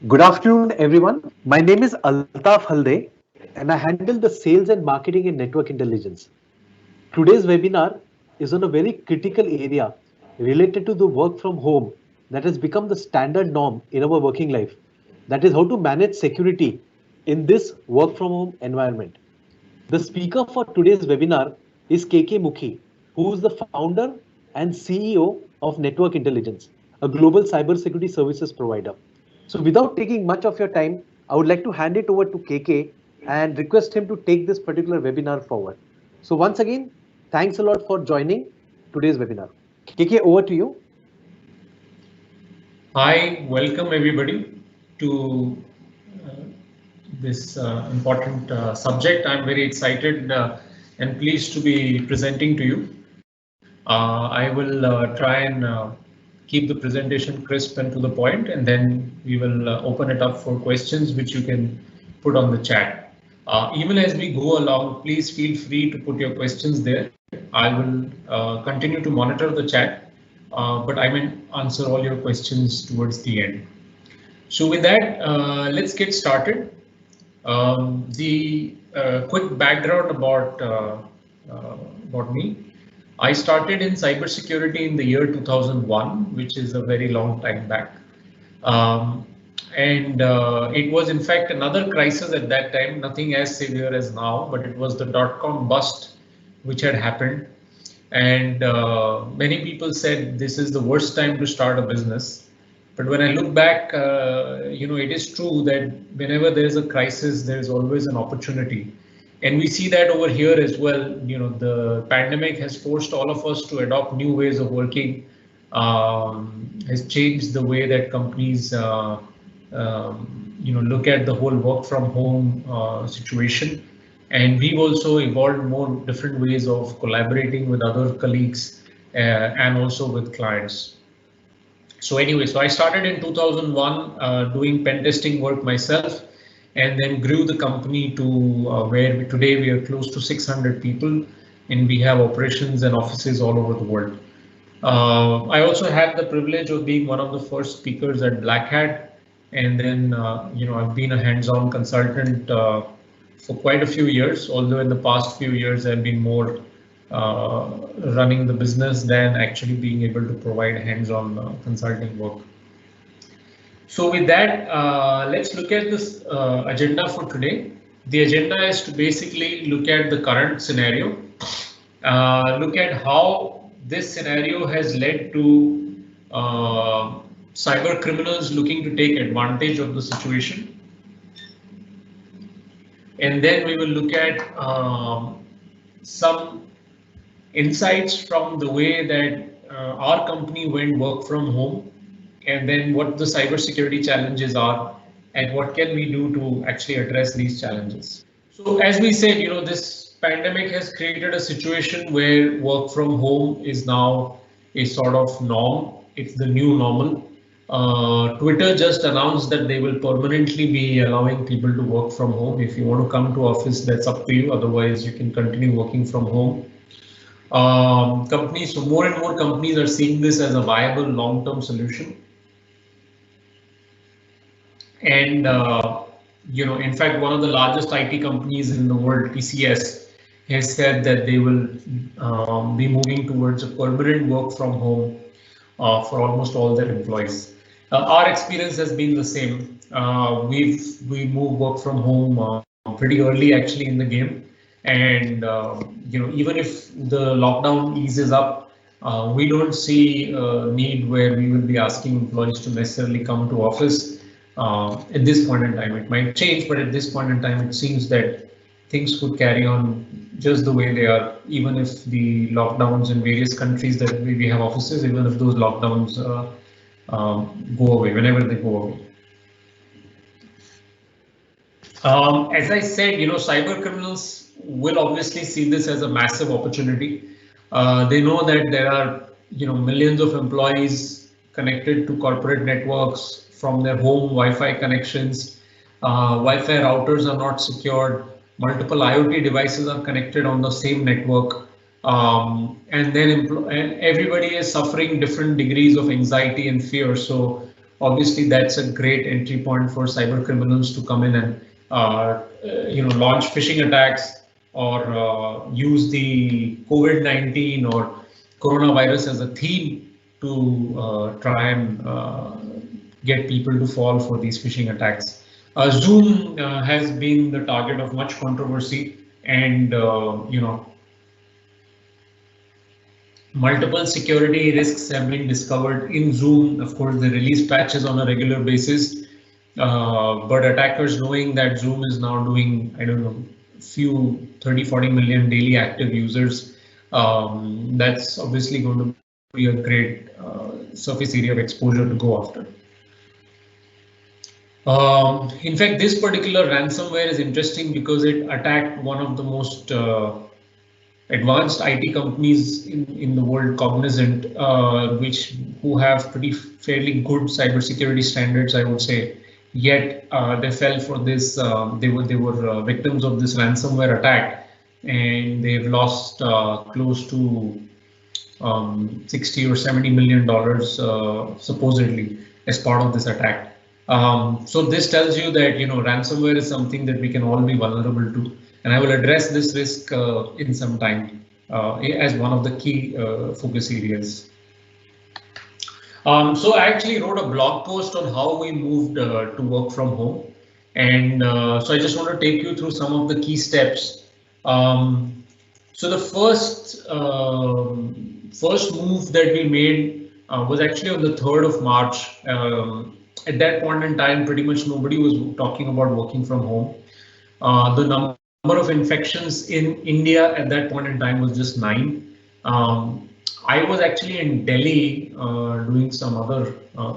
Good afternoon, everyone. My name is Altaf Halde, and I handle the sales and marketing in network intelligence. Today's webinar is on a very critical area related to the work from home that has become the standard norm in our working life. That is how to manage security in this work from home environment. The speaker for today's webinar is KK Mookhey, who is the founder and CEO of Network Intelligence, a global cybersecurity services provider. So without taking much of your time, I would like to hand it over to KK and request him to take this particular webinar forward. So once again, thanks a lot for joining today's webinar. KK, over to you. Hi, welcome everybody to uh, this important subject. I'm very excited and pleased to be presenting to you. I will try and keep the presentation crisp and to the point, and then we will open it up for questions which you can put on the chat. Even as we go along, please feel free to put your questions there. I will continue to monitor the chat, but I will answer all your questions towards the end. So with that, let's get started. The quick background about me. I started in cybersecurity in the year 2001, which is a very long time back. Um, and it was in fact another crisis at that time, nothing as severe as now, but it was the dot-com bust which had happened. And many people said this is the worst time to start a business. But when I look back, it is true that whenever there is a crisis, there is always an opportunity. And we see that over here as well. The pandemic has forced all of us to adopt new ways of working, has changed the way that companies, look at the whole work from home situation. And we've also evolved more different ways of collaborating with other colleagues and also with clients. So anyway, so I started in 2001 doing pen testing work myself, and then grew the company to where today we are close to 600 people, and we have operations and offices all over the world. I also had the privilege of being one of the first speakers at Black Hat, and then I've been a hands-on consultant for quite a few years. Although in the past few years I've been more running the business than actually being able to provide hands-on consulting work. So with that, let's look at this agenda for today. The agenda is to basically look at the current scenario, look at how this scenario has led to cyber criminals looking to take advantage of the situation. And then we will look at some insights from the way that our company went work from home, and then what the cybersecurity challenges are, and what can we do to actually address these challenges. So as we said, this pandemic has created a situation where work from home is now a sort of norm. It's the new normal. Twitter just announced that they will permanently be allowing people to work from home. If you want to come to office, that's up to you. Otherwise, you can continue working from home. So more and more companies are seeing this as a viable long-term solution. And in fact, one of the largest IT companies in the world, TCS, has said that they will be moving towards a permanent work from home for almost all their employees. Our experience has been the same. We moved work from home pretty early actually in the game, and even if the lockdown eases up, we don't see a need where we will be asking employees to necessarily come to office. At this point in time, it might change, but at this point in time, it seems that things could carry on just the way they are, even if the lockdowns in various countries that we have offices, even if those lockdowns go away, whenever they go away. As I said, cyber criminals will obviously see this as a massive opportunity. They know that there are, millions of employees connected to corporate networks from their home Wi-Fi connections. Wi-Fi routers are not secured. Multiple IoT devices are connected on the same network. And then everybody is suffering different degrees of anxiety and fear. So obviously that's a great entry point for cyber criminals to come in and launch phishing attacks or use the COVID-19 or coronavirus as a theme to try and get people to fall for these phishing attacks. Zoom has been the target of much controversy, and multiple security risks have been discovered in Zoom. Of course, they release patches on a regular basis, but attackers, knowing that Zoom is now doing, I don't know, few 30-40 million daily active users, that's obviously going to be a great surface area of exposure to go after. In fact, this particular ransomware is interesting because it attacked one of the most advanced IT companies in the world, Cognizant, who have fairly good cybersecurity standards, I would say. Yet they fell for this. They were victims of this ransomware attack, and they've lost close to 60 or 70 million dollars supposedly as part of this attack. So this tells you that ransomware is something that we can all be vulnerable to, and I will address this risk in some time as one of the key focus areas. So I actually wrote a blog post on how we moved to work from home, and so I just want to take you through some of the key steps. So the first move that we made was actually on the 3rd of March. At that point in time, pretty much nobody was talking about working from home. The number of infections in India at that point in time was just 9. I was actually in Delhi doing some other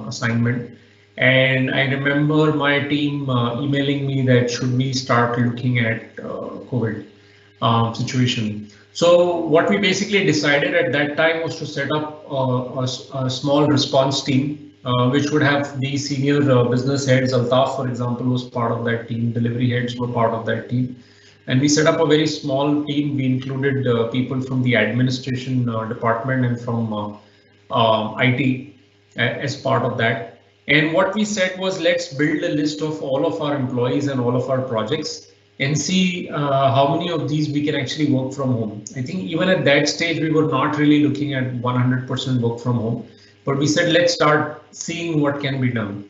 assignment, and I remember my team emailing me that should we start looking at COVID situation. So what we basically decided at that time was to set up a small response team, which would have the senior business heads. Altaf, for example, was part of that team. Delivery heads were part of that team. And we set up a very small team. We included people from the administration department and from IT as part of that. And what we said was, let's build a list of all of our employees and all of our projects and see how many of these we can actually work from home. I think even at that stage, we were not really looking at 100% work from home, but we said, let's start seeing what can be done.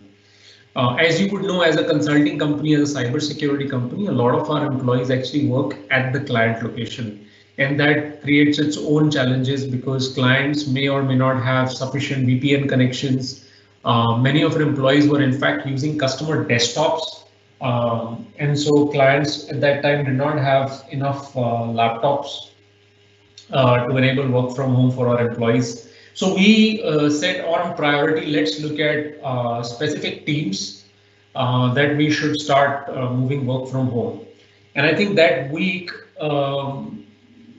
As you would know, as a consulting company, as a cybersecurity company, a lot of our employees actually work at the client location. And that creates its own challenges because clients may or may not have sufficient VPN connections. Many of our employees were in fact using customer desktops. And so clients at that time did not have enough laptops to enable work from home for our employees. So we said on priority, let's look at specific teams that we should start moving work from home. And I think that week,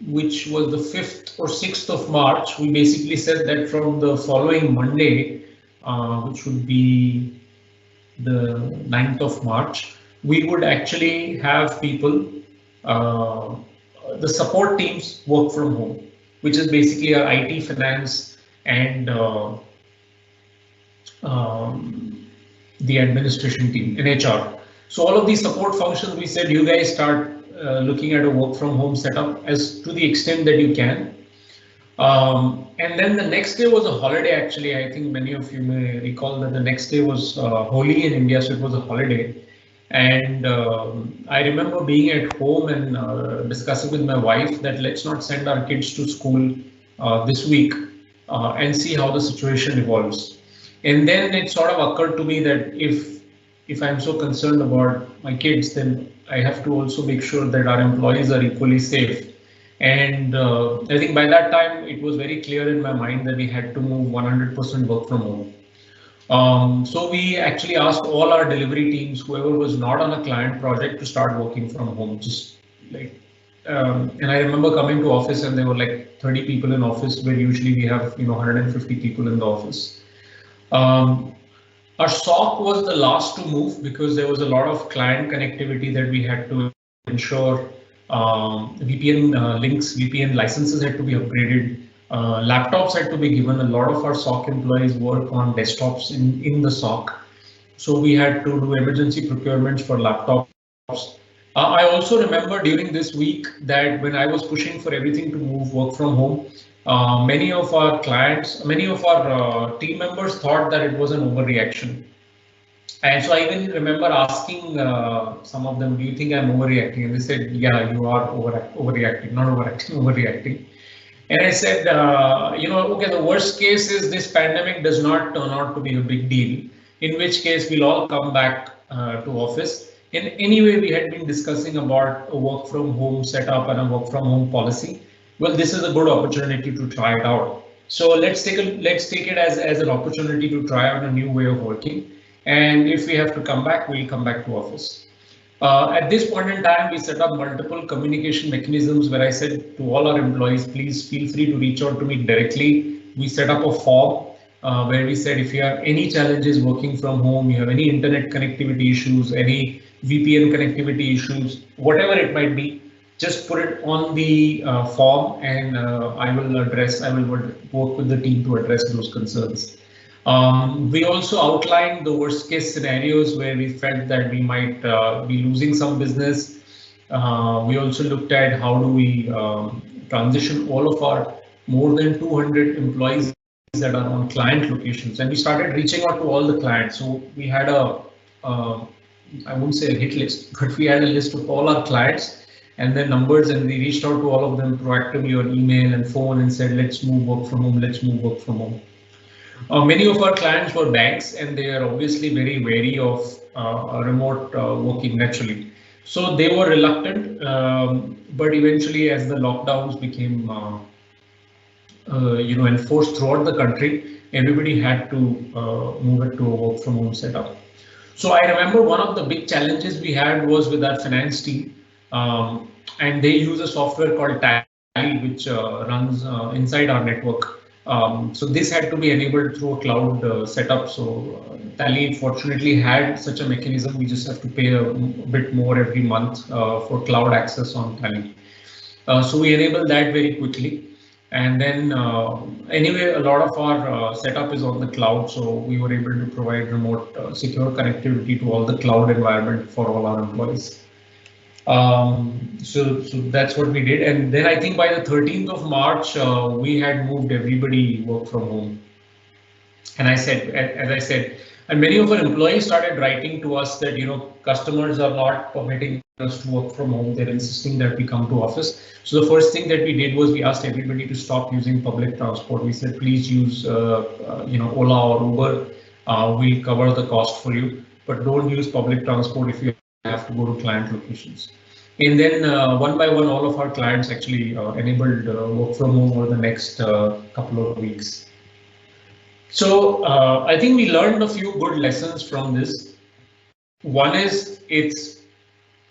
which was the 5th or 6th of March, we basically said that from the following Monday, which would be the 9th of March, we would actually have people, the support teams work from home, which is basically our IT, finance, and the administration team in HR. So all of these support functions, we said, you guys start looking at a work from home setup as to the extent that you can. And then the next day was a holiday. Actually, I think many of you may recall that the next day was Holi in India, so it was a holiday. And I remember being at home and discussing with my wife that let's not send our kids to school this week and see how the situation evolves. And then it sort of occurred to me that if I'm so concerned about my kids, then I have to also make sure that our employees are equally safe. And I think by that time, it was very clear in my mind that we had to move 100% work from home. So we actually asked all our delivery teams, whoever was not on a client project, to start working from home. Just like, and I remember coming to office and there were like 30 people in office, where usually we have 150 people in the office. Our SOC was the last to move because there was a lot of client connectivity that we had to ensure. VPN links, VPN licenses had to be upgraded. Laptops had to be given. A lot of our SOC employees work on desktops in the SOC. So we had to do emergency procurements for laptops. I also remember during this week that when I was pushing for everything to move work from home, many of our clients, many of our team members thought that it was an overreaction. And so I even remember asking some of them, do you think I'm overreacting? And they said, yeah, you are overreacting, not overacting, overreacting. And I said, okay, the worst case is this pandemic does not turn out to be a big deal, in which case we'll all come back to office. In anyway, we had been discussing about a work from home setup and a work from home policy. Well, this is a good opportunity to try it out. So let's take it as an opportunity to try out a new way of working. And if we have to come back, we'll come back to office. At this point in time, we set up multiple communication mechanisms where I said to all our employees, please feel free to reach out to me directly. We set up a form where we said if you have any challenges working from home, you have any internet connectivity issues, any VPN connectivity issues, whatever it might be, just put it on the form and I will work with the team to address those concerns. We also outlined the worst case scenarios where we felt that we might be losing some business. We also looked at how do we transition all of our more than 200 employees that are on client locations, and we started reaching out to all the clients. So we had I won't say a hit list, but we had a list of all our clients and their numbers, and we reached out to all of them proactively on email and phone and said, let's move work from home, let's move work from home. Many of our clients were banks, and they are obviously very wary of remote working naturally. So they were reluctant, but eventually, as the lockdowns became enforced throughout the country, everybody had to move it to a work from home setup. So I remember one of the big challenges we had was with our finance team, and they use a software called Tally, which runs inside our network. So this had to be enabled through a cloud setup. So Tally fortunately had such a mechanism. We just have to pay a bit more every month for cloud access on Tally. So we enabled that very quickly. And then anyway, a lot of our setup is on the cloud. So we were able to provide remote secure connectivity to all the cloud environment for all our employees. So that's what we did, and then I think by the 13th of March we had moved everybody work from home. And I said, as I said, and many of our employees started writing to us that customers are not permitting us to work from home. They're insisting that we come to office. So the first thing that we did was we asked everybody to stop using public transport. We said, please use Ola or Uber. We'll cover the cost for you, but don't use public transport if you have to go to client locations. And then one by one, all of our clients actually enabled work from home over the next couple of weeks. So I think we learned a few good lessons from this. One is,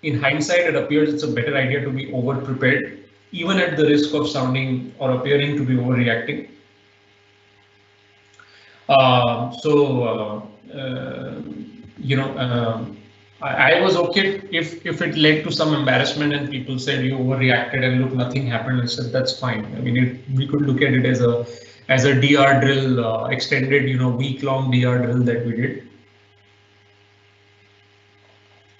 in hindsight, it appears it's a better idea to be over prepared, even at the risk of sounding or appearing to be overreacting. I was okay if it led to some embarrassment and people said you overreacted and look, nothing happened. I said that's fine. I mean, we could look at it as a DR drill, extended, week-long DR drill that we did.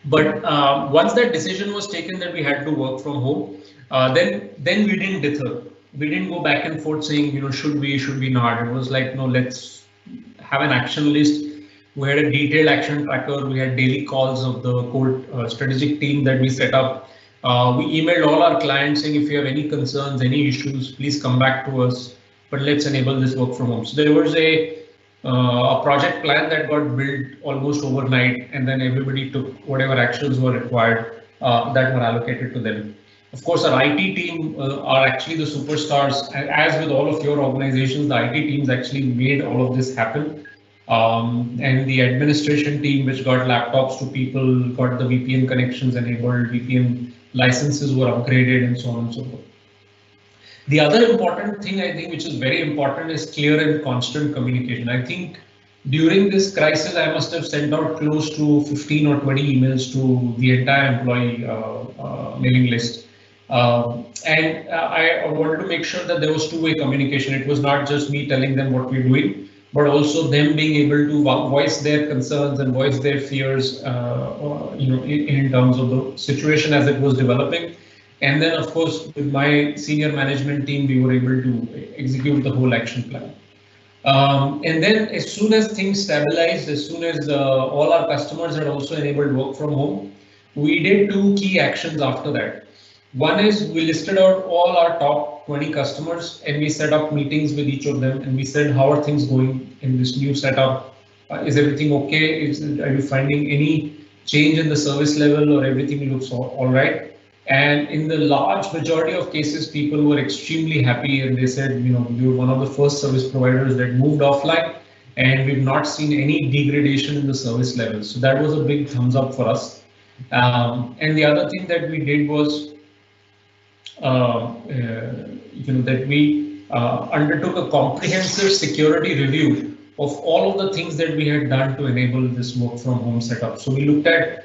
But once that decision was taken that we had to work from home, then we didn't deter. We didn't go back and forth saying, should we not? It was like, no, let's have an action list. We had a detailed action tracker. We had daily calls of the core strategic team that we set up. We emailed all our clients saying if you have any concerns, any issues, please come back to us. But let's enable this work from home. So there was a project plan that got built almost overnight, and then everybody took whatever actions were required that were allocated to them. Of course, our IT team are actually the superstars. As with all of your organizations, the IT teams actually made all of this happen. And the administration team, which got laptops to people, got the VPN connections enabled, VPN licenses were upgraded, and so on and so forth. The other important thing, I think, which is very important, is clear and constant communication. I think during this crisis, I must have sent out close to 15 or 20 emails to the entire employee mailing list. I wanted to make sure that there was two-way communication. It was not just me telling them what we're doing, but also them being able to voice their concerns and voice their fears, in terms of the situation as it was developing. And then, of course, with my senior management team, we were able to execute the whole action plan. And then as soon as things stabilized, as soon as all our customers had also enabled work from home, we did two key actions after that. One is we listed out all our top 20 customers and we set up meetings with each of them and we said, how are things going in this new setup? Is everything okay? Are you finding any change in the service level or everything looks all right? And in the large majority of cases, people were extremely happy and they said, we were one of the first service providers that moved offline and we've not seen any degradation in the service levels. So that was a big thumbs up for us. And the other thing that we did was, that we undertook a comprehensive security review of all of the things that we had done to enable this work from home setup. So we looked at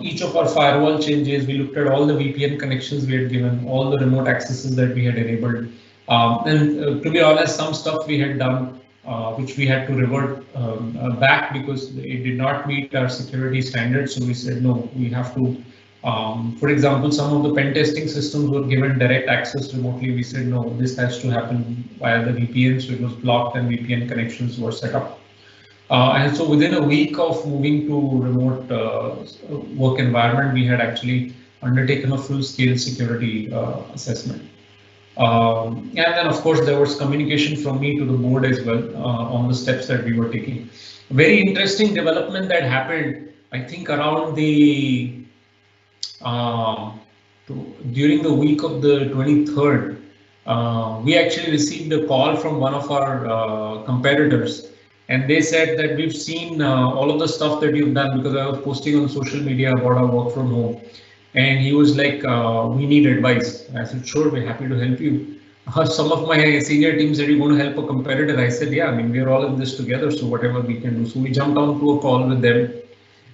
each of our firewall changes, we looked at all the VPN connections we had given, all the remote accesses that we had enabled. And to be honest, some stuff we had done which we had to revert back because it did not meet our security standards. So we said, no, we have to. For example, some of the pen testing systems were given direct access remotely. We said, no, this has to happen via the VPN. So it was blocked and VPN connections were set up. And so within a week of moving to remote work environment, we had actually undertaken a full-scale security assessment. And then, of course, there was communication from me to the board as well on the steps that we were taking. A very interesting development that happened, I think, around the during the week of the 23rd, we actually received a call from one of our competitors. And they said that we've seen all of the stuff that you've done because I was posting on social media about our work from home. And he was like, we need advice. I said, sure, we're happy to help you. Some of my senior teams said, you want to help a competitor? I said, yeah, I mean, we're all in this together, so whatever we can do. So we jumped onto a call with them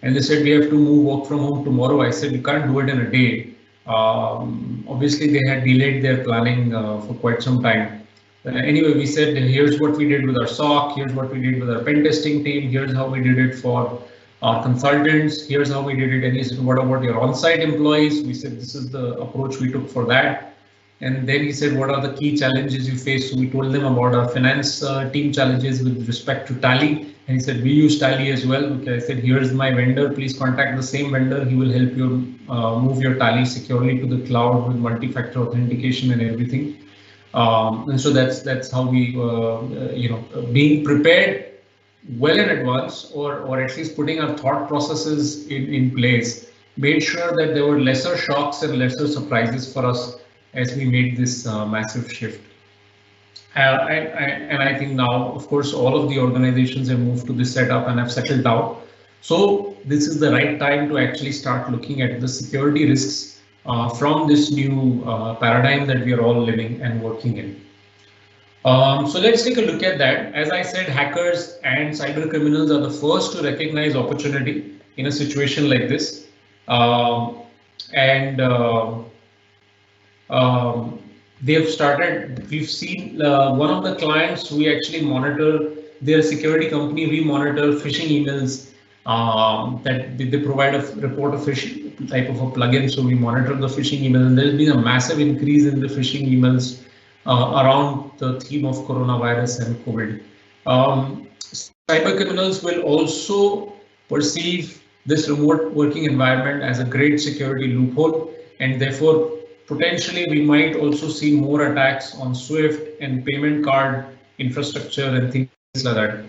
and they said, we have to move work from home tomorrow. I said, you can't do it in a day. Obviously, they had delayed their planning for quite some time. Anyway, we said, here's what we did with our SOC, here's what we did with our pen testing team, here's how we did it for our consultants, here's how we did it. And he said, what about your on-site employees? We said, this is the approach we took for that. And then he said, what are the key challenges you face? So we told them about our finance team challenges with respect to Tally. And he said, we use Tally as well. Okay, I said, here's my vendor, please contact the same vendor. He will help you move your Tally securely to the cloud with multi-factor authentication and everything. And so that's how we, being prepared well in advance, or at least putting our thought processes in place, made sure that there were lesser shocks and lesser surprises for us as we made this massive shift. And I think now, of course, all of the organizations have moved to this setup and have settled down. So this is the right time to actually start looking at the security risks from this new paradigm that we are all living and working in. So let's take a look at that. As I said, hackers and cyber criminals are the first to recognize opportunity in a situation like this. They have started, we've seen one of the clients, we actually monitor their security company, we monitor phishing emails that they provide a report a phishing type of a plugin. So we monitor the phishing emails and there's been a massive increase in the phishing emails around the theme of coronavirus and COVID. Cyber criminals will also perceive this remote working environment as a great security loophole, and therefore potentially we might also see more attacks on Swift and payment card infrastructure and things like that.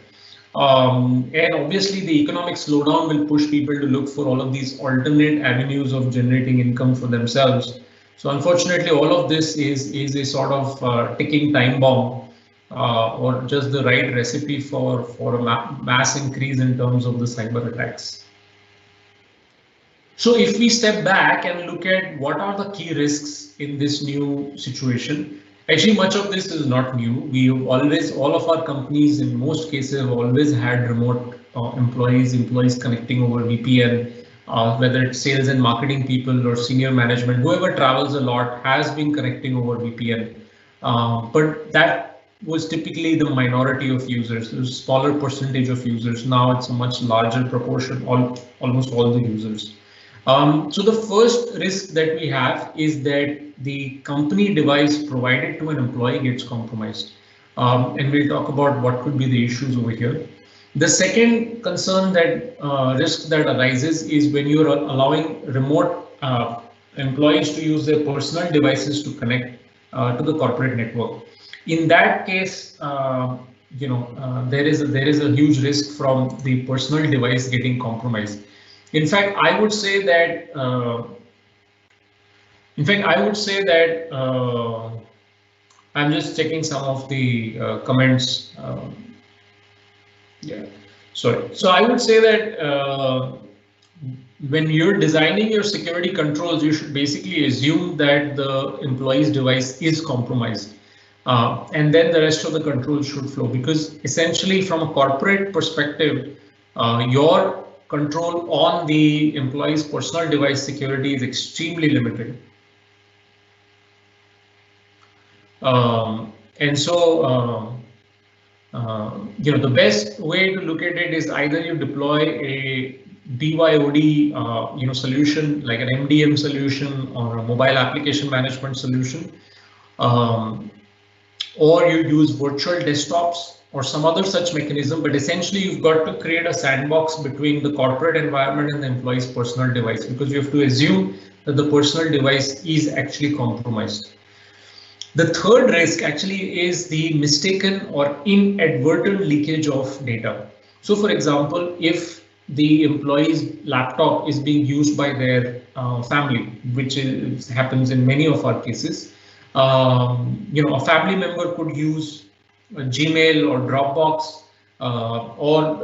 And obviously the economic slowdown will push people to look for all of these alternate avenues of generating income for themselves. So unfortunately, all of this is a sort of ticking time bomb or just the right recipe for a mass increase in terms of the cyber attacks. So if we step back and look at what are the key risks in this new situation, actually much of this is not new. We always, all of our companies in most cases have always had remote employees connecting over VPN. whether it's sales and marketing people or senior management, whoever travels a lot has been connecting over VPN. But that was typically the minority of users. There's a smaller percentage of users. Now it's a much larger proportion, almost all the users. So the first risk that we have is that the company device provided to an employee gets compromised. And we'll talk about what could be the issues over here. The second concern that risk that arises is when you're allowing remote employees to use their personal devices to connect to the corporate network. In that case, there is a huge risk from the personal device getting compromised. In fact, I would say that. I'm just checking some of the comments. Yeah, sorry. So I would say that when you're designing your security controls, you should basically assume that the employee's device is compromised. And then the rest of the controls should flow, because essentially from a corporate perspective, your control on the employee's personal device security is extremely limited. And so, the best way to look at it is either you deploy a BYOD, solution like an MDM solution or a mobile application management solution, or you use virtual desktops or some other such mechanism. But essentially, you've got to create a sandbox between the corporate environment and the employee's personal device, because you have to assume that the personal device is actually compromised. The third risk actually is the mistaken or inadvertent leakage of data. So for example, if the employee's laptop is being used by their family, which happens in many of our cases, a family member could use a Gmail or Dropbox or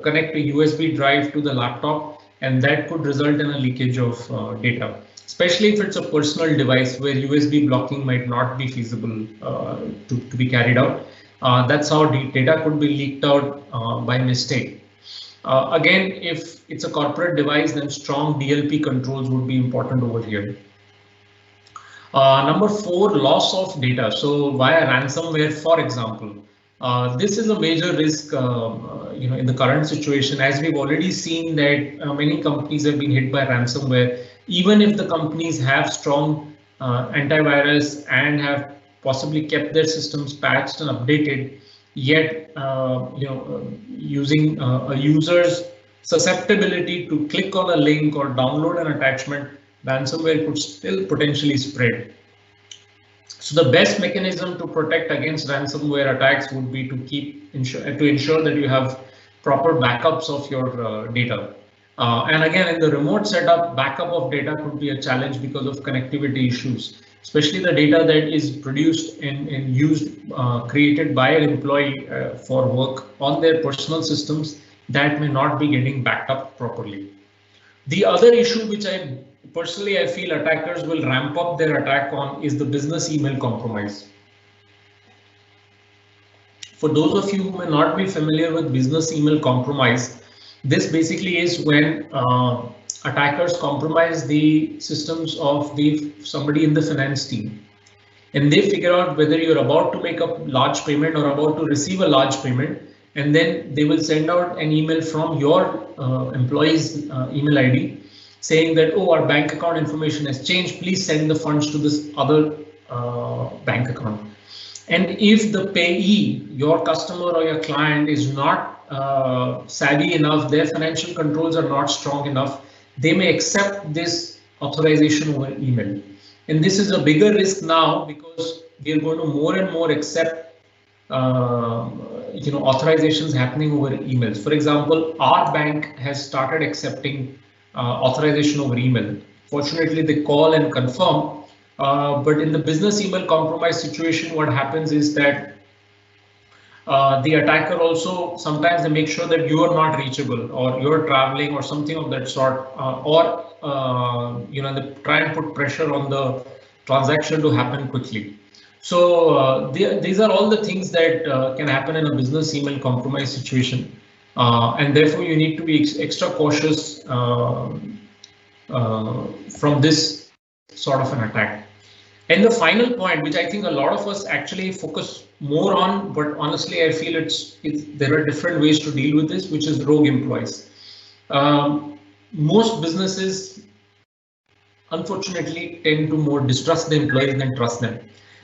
connect a USB drive to the laptop, and that could result in a leakage of data. Especially if it's a personal device where USB blocking might not be feasible to be carried out. That's how data could be leaked out by mistake. Again, if it's a corporate device, then strong DLP controls would be important over here. Number 4, loss of data. So via ransomware, for example, this is a major risk, in the current situation, as we've already seen that many companies have been hit by ransomware. Even if the companies have strong antivirus and have possibly kept their systems patched and updated, yet using a user's susceptibility to click on a link or download an attachment, ransomware could still potentially spread. So the best mechanism to protect against ransomware attacks would be to ensure that you have proper backups of your data. And again, in the remote setup, backup of data could be a challenge because of connectivity issues, especially the data that is produced and used, created by an employee for work on their personal systems that may not be getting backed up properly. The other issue which I feel attackers will ramp up their attack on is the business email compromise. For those of you who may not be familiar with business email compromise, this basically is when attackers compromise the systems of somebody in the finance team, and they figure out whether you're about to make a large payment or about to receive a large payment, and then they will send out an email from your employee's email ID saying that, oh, our bank account information has changed, please send the funds to this other bank account. And if the payee, your customer or your client, is not savvy enough, their financial controls are not strong enough, they may accept this authorization over email. And this is a bigger risk now because we are going to more and more accept authorizations happening over emails. For example, our bank has started accepting authorization over email. Fortunately, they call and confirm. But in the business email compromise situation, what happens is that the attacker also sometimes they make sure that you are not reachable or you're traveling or something of that sort, or they try and put pressure on the transaction to happen quickly. So these are all the things that can happen in a business email compromise situation. and therefore you need to be extra cautious from this sort of an attack. And the final point, which I think a lot of us actually focus more on, but honestly I feel there are different ways to deal with this, which is rogue employees. Most businesses unfortunately tend to more distrust the employees than trust them.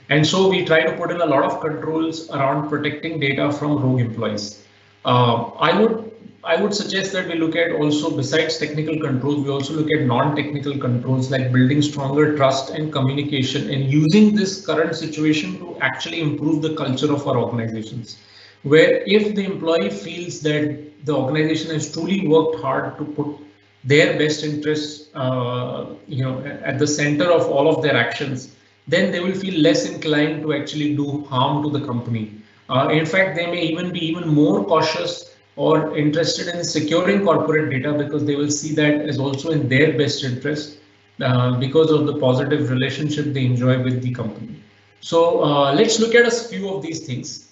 And so we try to put in a lot of controls around protecting data from rogue employees. I would suggest that we look at also, besides technical controls, we also look at non-technical controls like building stronger trust and communication and using this current situation to actually improve the culture of our organizations. Where if the employee feels that the organization has truly worked hard to put their best interests, at the center of all of their actions, then they will feel less inclined to actually do harm to the company. In fact, they may even be even more cautious or interested in securing corporate data because they will see that as also in their best interest because of the positive relationship they enjoy with the company. So let's look at a few of these things.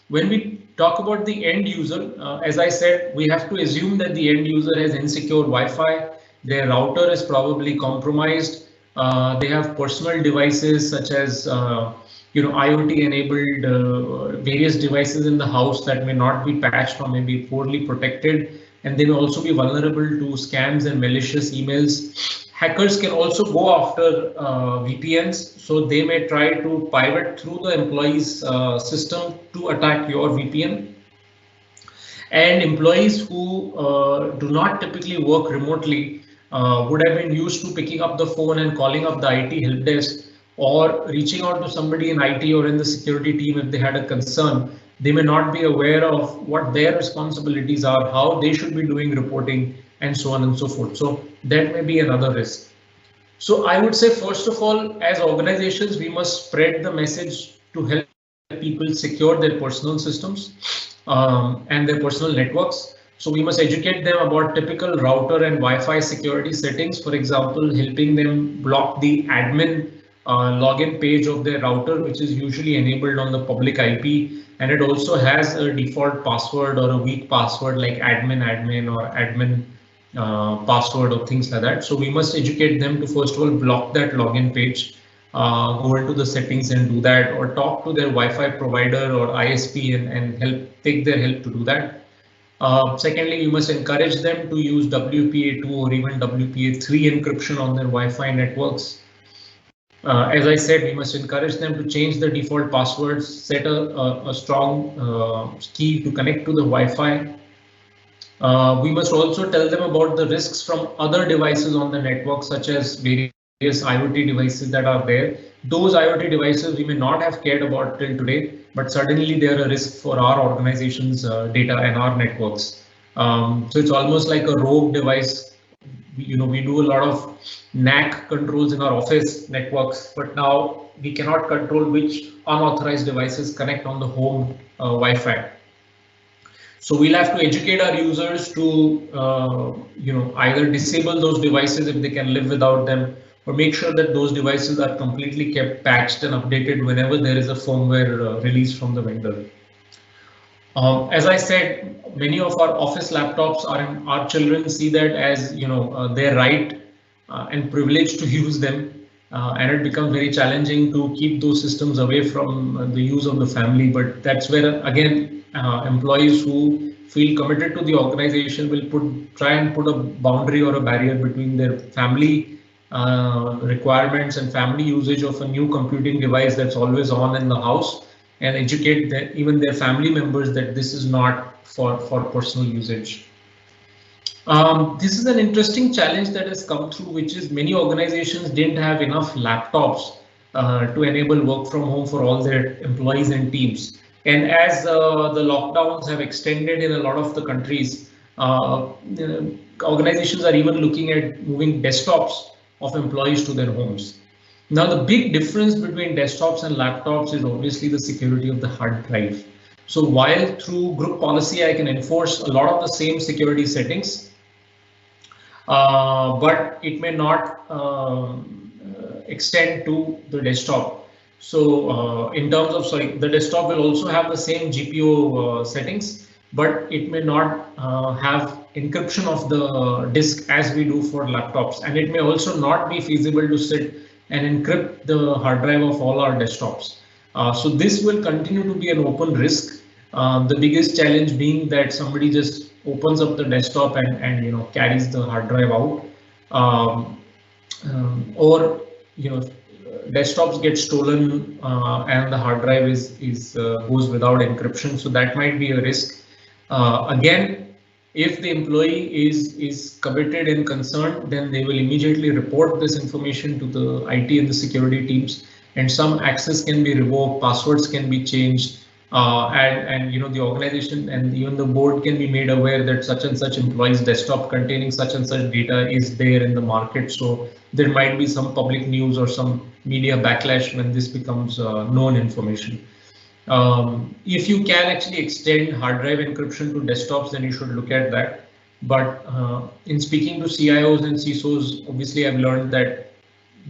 When we talk about the end user, as I said, we have to assume that the end user has insecure Wi-Fi, their router is probably compromised, they have personal devices such as IoT enabled various devices in the house that may not be patched or may be poorly protected, and they may also be vulnerable to scams and malicious emails. Hackers can also go after VPNs, so they may try to pivot through the employee's system to attack your VPN. And employees who do not typically work remotely would have been used to picking up the phone and calling up the IT help desk or reaching out to somebody in IT or in the security team if they had a concern. They may not be aware of what their responsibilities are, how they should be doing reporting, and so on and so forth. So that may be another risk. So I would say, first of all, as organizations, we must spread the message to help people secure their personal systems and their personal networks. So we must educate them about typical router and Wi-Fi security settings. For example, helping them block the admin login page of their router, which is usually enabled on the public IP. And it also has a default password or a weak password like admin or admin password or things like that. So we must educate them to first of all block that login page, go into the settings and do that, or talk to their Wi-Fi provider or ISP and take their help to do that. Secondly, we must encourage them to use WPA2 or even WPA3 encryption on their Wi-Fi networks. As I said, we must encourage them to change the default passwords, set a strong key to connect to the Wi-Fi. We must also tell them about the risks from other devices on the network, such as various IoT devices that are there. Those IoT devices we may not have cared about till today, but suddenly they are a risk for our organization's data and our networks. So it's almost like a rogue device. We do a lot of NAC controls in our office networks, but now we cannot control which unauthorized devices connect on the home Wi-Fi. So we'll have to educate our users to, either disable those devices if they can live without them, or make sure that those devices are completely kept patched and updated whenever there is a firmware release from the vendor. As I said, many of our office laptops our children see that as their right and privilege to use them, and it becomes very challenging to keep those systems away from the use of the family. But that's where again employees who feel committed to the organization will try and put a boundary or a barrier between their family requirements and family usage of a new computing device that's always on in the house, and educate even their family members that this is not for personal usage. This is an interesting challenge that has come through, which is many organizations didn't have enough laptops to enable work from home for all their employees and teams. And as the lockdowns have extended in a lot of the countries, organizations are even looking at moving desktops of employees to their homes. Now, the big difference between desktops and laptops is obviously the security of the hard drive. So while through group policy, I can enforce a lot of the same security settings, but it may not extend to the desktop. So in terms of, the desktop will also have the same GPO settings, but it may not have encryption of the disk as we do for laptops, and it may also not be feasible to sit and encrypt the hard drive of all our desktops. So this will continue to be an open risk. The biggest challenge being that somebody just opens up the desktop and carries the hard drive out, um, or desktops get stolen and the hard drive is goes without encryption. So that might be a risk. Again, if the employee is committed and concerned, then they will immediately report this information to the IT and the security teams, and some access can be revoked, passwords can be changed, and the organization and even the board can be made aware that such and such employee's desktop containing such and such data is there in the market. So there might be some public news or some media backlash when this becomes known information. If you can actually extend hard drive encryption to desktops, then you should look at that. But in speaking to CIOs and CISOs, obviously I've learned that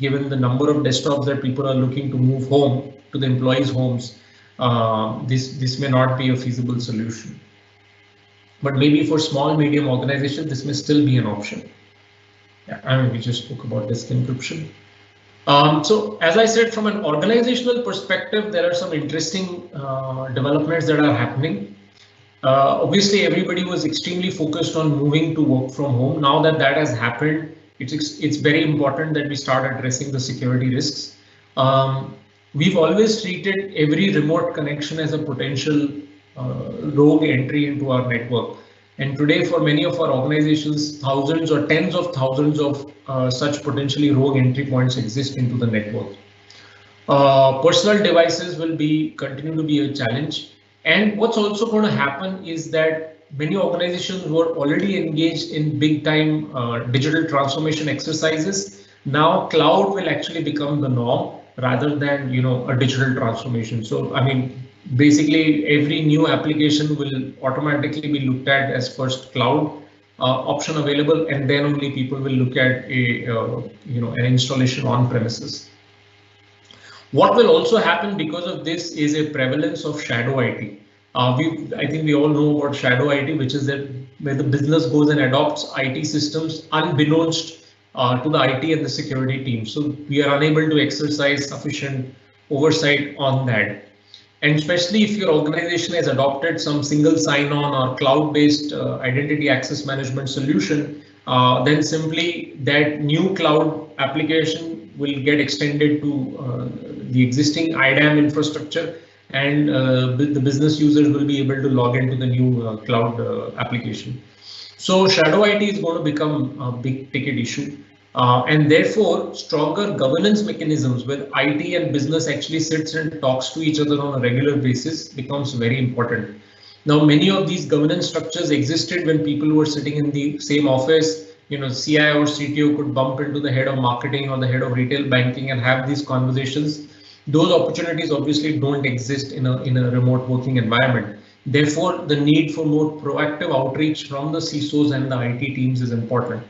given the number of desktops that people are looking to move home to the employees' homes, this may not be a feasible solution. But maybe for small, medium organizations, this may still be an option. Yeah, I mean, we just spoke about disk encryption. So as I said, from an organizational perspective, there are some interesting developments that are happening. Obviously, everybody was extremely focused on moving to work from home. Now that that has happened, it's very important that we start addressing the security risks. We've always treated every remote connection as a potential rogue entry into our network. And today, for many of our organizations, thousands or tens of thousands of such potentially rogue entry points exist into the network. Personal devices will continue to be a challenge. And what's also going to happen is that many organizations were already engaged in big time digital transformation exercises. Now cloud will actually become the norm rather than a digital transformation. So I mean, basically every new application will automatically be looked at as first cloud option available, and then only people will look at a an installation on premises. What will also happen because of this is a prevalence of shadow IT. I think we all know about shadow IT, which is that where the business goes and adopts IT systems unbeknownst to the IT and the security team. So we are unable to exercise sufficient oversight on that. And especially if your organization has adopted some single sign-on or cloud-based identity access management solution, then simply that new cloud application will get extended to the existing IDAM infrastructure, and the business users will be able to log into the new cloud application. So shadow IT is going to become a big ticket issue. And therefore, stronger governance mechanisms where IT and business actually sits and talks to each other on a regular basis becomes very important. Now, many of these governance structures existed when people were sitting in the same office. CIO or CTO could bump into the head of marketing or the head of retail banking and have these conversations. Those opportunities obviously don't exist in a remote working environment. Therefore, the need for more proactive outreach from the CISOs and the IT teams is important.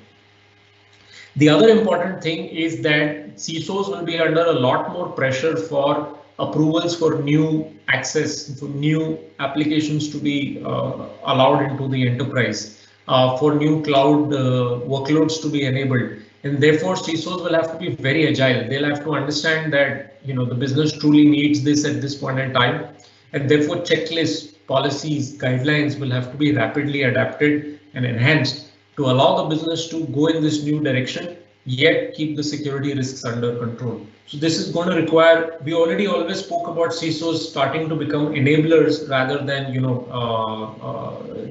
The other important thing is that CISOs will be under a lot more pressure for approvals for new access, for new applications to be allowed into the enterprise, for new cloud workloads to be enabled. And therefore, CISOs will have to be very agile. They'll have to understand that the business truly needs this at this point in time. And therefore, checklists, policies, guidelines will have to be rapidly adapted and enhanced to allow the business to go in this new direction, yet keep the security risks under control. So this is going to require, we already always spoke about CISOs starting to become enablers rather than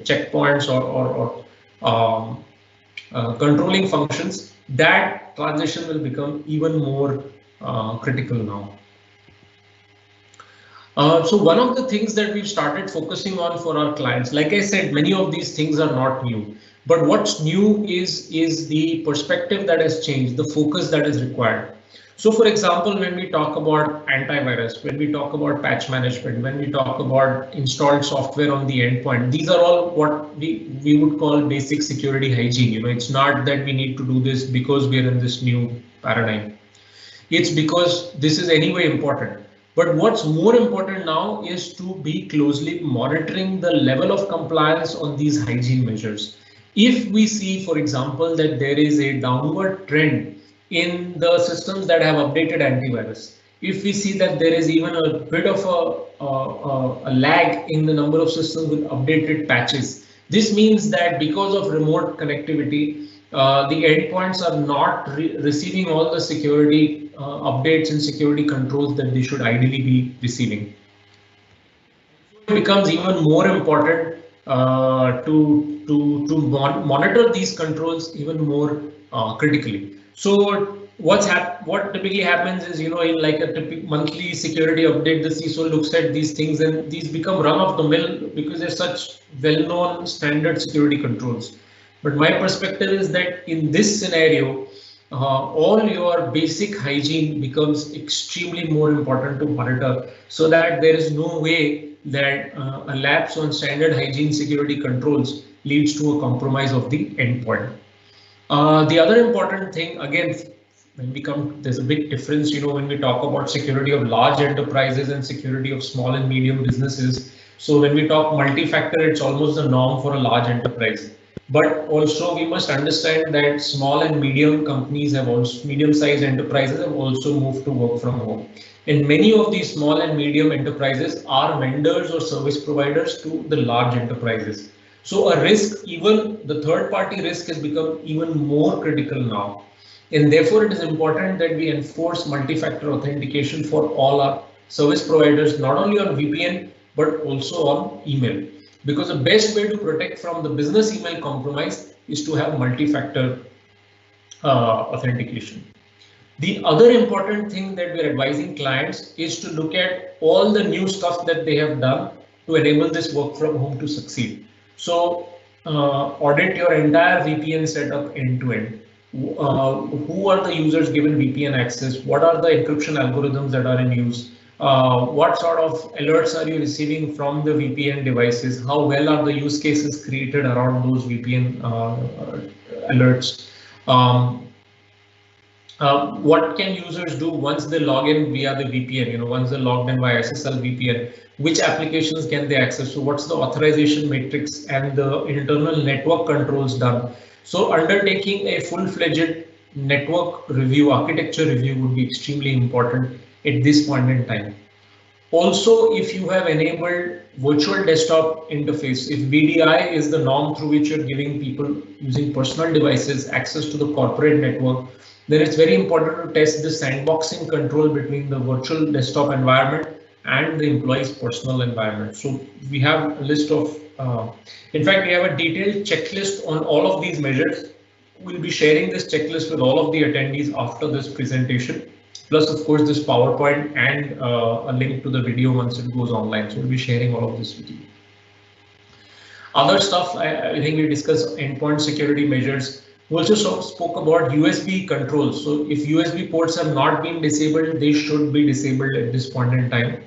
checkpoints or controlling functions. That transition will become even more critical now. So one of the things that we've started focusing on for our clients, like I said, many of these things are not new. But what's new is the perspective that has changed, the focus that is required. So for example, when we talk about antivirus, when we talk about patch management, when we talk about installed software on the endpoint, these are all what we would call basic security hygiene. It's not that we need to do this because we are in this new paradigm. It's because this is anyway important. But what's more important now is to be closely monitoring the level of compliance on these hygiene measures. If we see, for example, that there is a downward trend in the systems that have updated antivirus, if we see that there is even a bit of a lag in the number of systems with updated patches, this means that because of remote connectivity, the endpoints are not receiving all the security updates and security controls that they should ideally be receiving. It becomes even more important to monitor these controls even more critically. So what typically happens is, in like a typical monthly security update, the CISO looks at these things and these become run of the mill because they're such well-known standard security controls. But my perspective is that in this scenario, all your basic hygiene becomes extremely more important to monitor, so that there is no way that a lapse on standard hygiene security controls leads to a compromise of the endpoint. The other important thing, again, there's a big difference, when we talk about security of large enterprises and security of small and medium businesses. So when we talk multi-factor, it's almost the norm for a large enterprise. But also we must understand that small and medium companies have also, medium-sized enterprises have also moved to work from home. And many of these small and medium enterprises are vendors or service providers to the large enterprises. So a risk, even the third party risk, has become even more critical now. And therefore it is important that we enforce multi-factor authentication for all our service providers, not only on VPN, but also on email. Because the best way to protect from the business email compromise is to have multi-factor authentication. The other important thing that we're advising clients is to look at all the new stuff that they have done to enable this work from home to succeed. So audit your entire VPN setup end to end. Who are the users given VPN access? What are the encryption algorithms that are in use? What sort of alerts are you receiving from the VPN devices? How well are the use cases created around those VPN alerts? What can users do once they log in via the VPN? Once they logged in via SSL VPN, which applications can they access? So what's the authorization matrix and the internal network controls done? So undertaking a full-fledged network review, architecture review would be extremely important at this point in time. Also, if you have enabled virtual desktop interface, if VDI is the norm through which you're giving people using personal devices access to the corporate network, then it's very important to test the sandboxing control between the virtual desktop environment and the employee's personal environment. So we have a list of, in fact, we have a detailed checklist on all of these measures. We'll be sharing this checklist with all of the attendees after this presentation. Plus, of course, this PowerPoint and a link to the video once it goes online. So we'll be sharing all of this with you. Other stuff, I think we discussed endpoint security measures. We also spoke about USB controls. So if USB ports have not been disabled, they should be disabled at this point in time.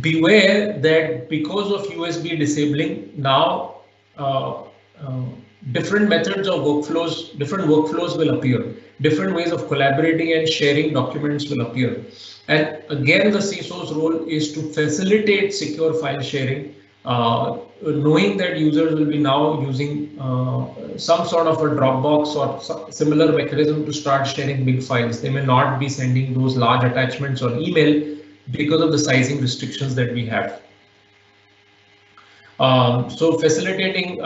Beware that because of USB disabling, now different methods of workflows, different workflows will appear. Different ways of collaborating and sharing documents will appear. And again, the CISO's role is to facilitate secure file sharing, knowing that users will be now using some sort of a Dropbox or similar mechanism to start sharing big files. They may not be sending those large attachments or email because of the sizing restrictions that we have. So facilitating,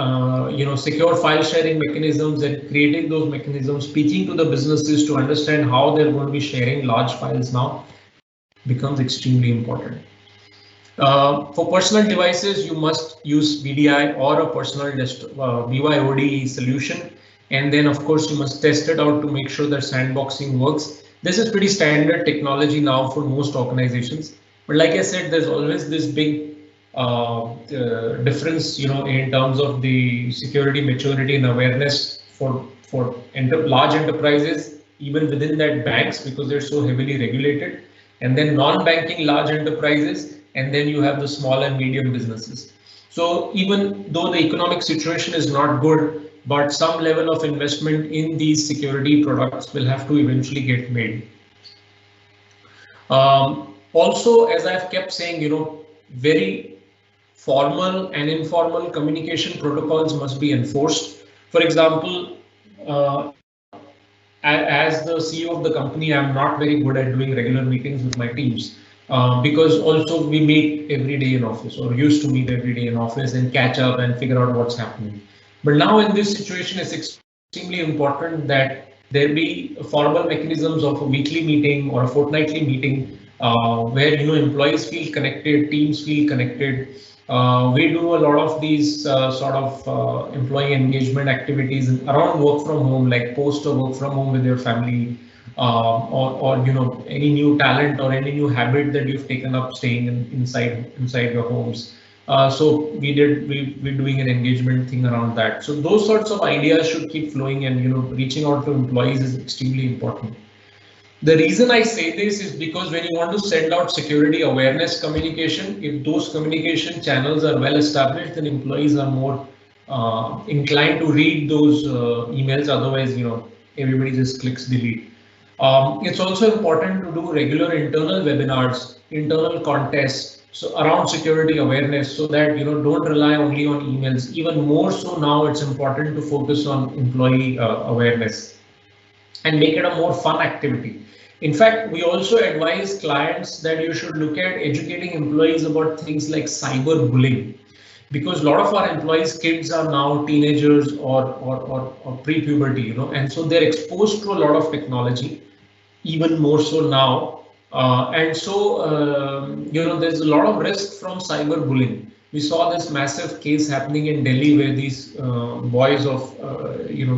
secure file sharing mechanisms and creating those mechanisms, speaking to the businesses to understand how they're going to be sharing large files now becomes extremely important. For personal devices, you must use VDI or a personal BYOD solution. And then, of course, you must test it out to make sure that sandboxing works. This is pretty standard technology now for most organizations. But like I said, there's always this big difference, in terms of the security maturity and awareness for large enterprises, even within that banks, because they're so heavily regulated, and then non-banking large enterprises, and then you have the small and medium businesses. So even though the economic situation is not good, but some level of investment in these security products will have to eventually get made. Also, as I've kept saying, very formal and informal communication protocols must be enforced. For example, uh, as the CEO of the company, I'm not very good at doing regular meetings with my teams because also we meet every day in office or used to meet every day in office and catch up and figure out what's happening. But now in this situation, it's extremely important that there be formal mechanisms of a weekly meeting or a fortnightly meeting where employees feel connected, teams feel connected. We do a lot of these sort of employee engagement activities around work from home, like post or work from home with your family, or any new talent or any new habit that you've taken up staying inside your homes. So we're doing an engagement thing around that. So those sorts of ideas should keep flowing, and reaching out to employees is extremely important. The reason I say this is because when you want to send out security awareness communication, if those communication channels are well established, then employees are more inclined to read those emails. Otherwise, everybody just clicks delete. It's also important to do regular internal webinars, internal contests, so around security awareness, so that don't rely only on emails. Even more so now, it's important to focus on employee awareness and make it a more fun activity. In fact, we also advise clients that you should look at educating employees about things like cyber bullying, because a lot of our employees' kids are now teenagers or pre-puberty, and so they're exposed to a lot of technology, even more so now. And so, there's a lot of risk from cyberbullying. We saw this massive case happening in Delhi where these boys of,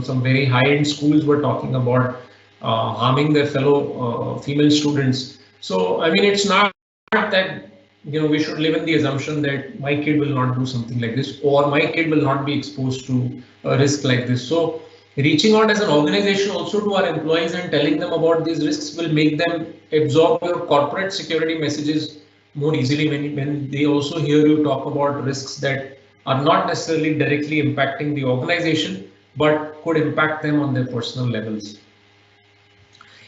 some very high-end schools were talking about harming their fellow female students. So, I mean, it's not that we should live in the assumption that my kid will not do something like this, or my kid will not be exposed to a risk like this. So reaching out as an organization also to our employees and telling them about these risks will make them absorb your corporate security messages more easily when they also hear you talk about risks that are not necessarily directly impacting the organization, but could impact them on their personal levels.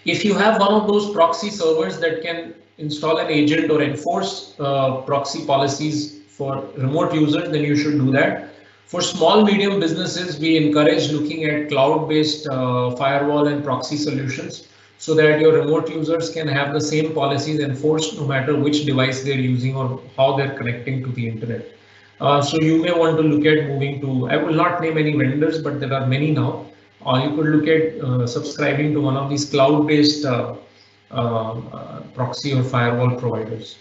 If you have one of those proxy servers that can install an agent or enforce proxy policies for remote users, then you should do that. For small medium businesses, we encourage looking at cloud-based firewall and proxy solutions so that your remote users can have the same policies enforced no matter which device they're using or how they're connecting to the internet. So you may want to look at moving to, I will not name any vendors, but there are many now. Or you could look at subscribing to one of these cloud-based proxy or firewall providers.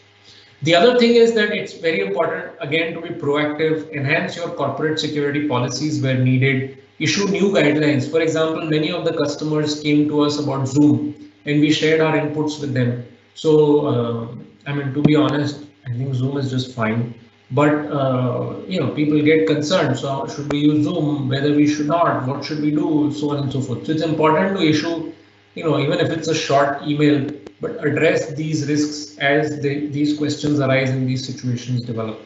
The other thing is that it's very important, again, to be proactive, enhance your corporate security policies where needed, issue new guidelines. For example, many of the customers came to us about Zoom and we shared our inputs with them. So, I mean, to be honest, I think Zoom is just fine. But people get concerned. So should we use Zoom? Whether we should not? What should we do? So on and so forth. So it's important to issue, even if it's a short email, but address these risks as these questions arise and these situations develop.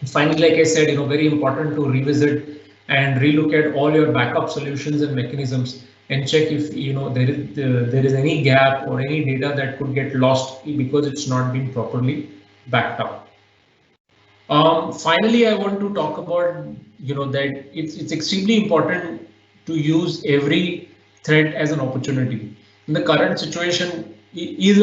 Finally, like I said, very important to revisit and relook at all your backup solutions and mechanisms and check if there is any gap or any data that could get lost because it's not been properly backed up. Finally, I want to talk about that it's extremely important to use every threat as an opportunity. In the current situation, is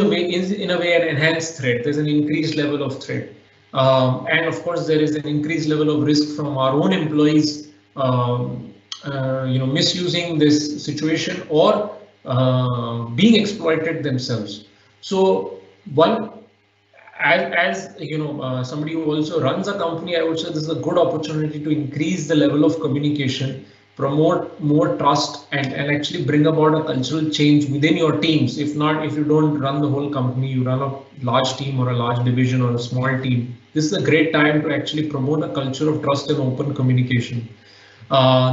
in a way an enhanced threat. There's an increased level of threat, and of course there is an increased level of risk from our own employees, misusing this situation or being exploited themselves. So one. As somebody who also runs a company, I would say this is a good opportunity to increase the level of communication, promote more trust, and actually bring about a cultural change within your teams. If you don't run the whole company, you run a large team or a large division or a small team. This is a great time to actually promote a culture of trust and open communication.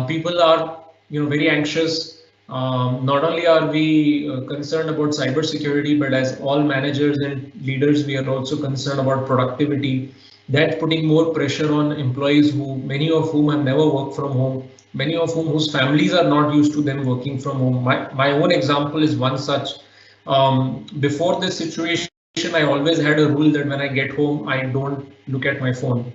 People are very anxious. Not only are we concerned about cybersecurity, but as all managers and leaders, we are also concerned about productivity. That's putting more pressure on employees many of whom have never worked from home, many of whose families are not used to them working from home. My own example is one such. Before this situation, I always had a rule that when I get home, I don't look at my phone.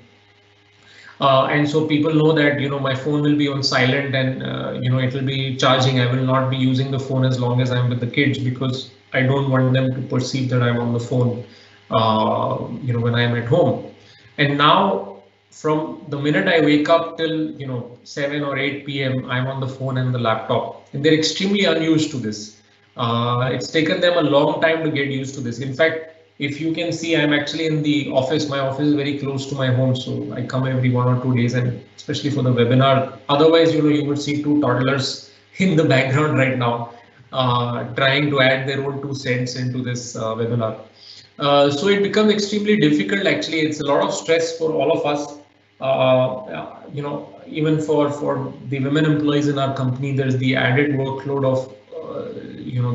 And so people know that my phone will be on silent, and it will be charging. I will not be using the phone as long as I'm with the kids, because I don't want them to perceive that I'm on the phone when I'm at home. And now, from the minute I wake up till 7 or 8 p.m., I'm on the phone and the laptop, and they're extremely unused to this. It's taken them a long time to get used to this. In fact, if you can see, I'm actually in the office. My office is very close to my home, so I come every 1 or 2 days, and especially for the webinar. Otherwise, you would see two toddlers in the background right now, trying to add their own 2 cents into this webinar. So it becomes extremely difficult. Actually, it's a lot of stress for all of us. Even for the women employees in our company, there's the added workload of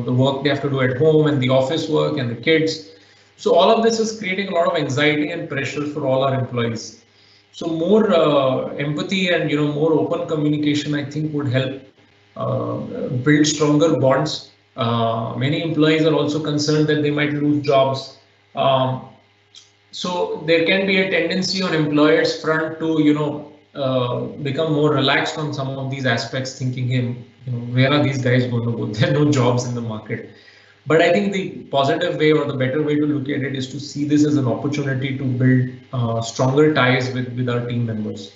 the work they have to do at home, and the office work, and the kids. So all of this is creating a lot of anxiety and pressure for all our employees. So more empathy and more open communication, I think, would help build stronger bonds. Many employees are also concerned that they might lose jobs. Um, so there can be a tendency on employers' front to become more relaxed on some of these aspects, thinking, where are these guys going to go? There are no jobs in the market. But I think the positive way, or the better way to look at it, is to see this as an opportunity to build stronger ties with our team members.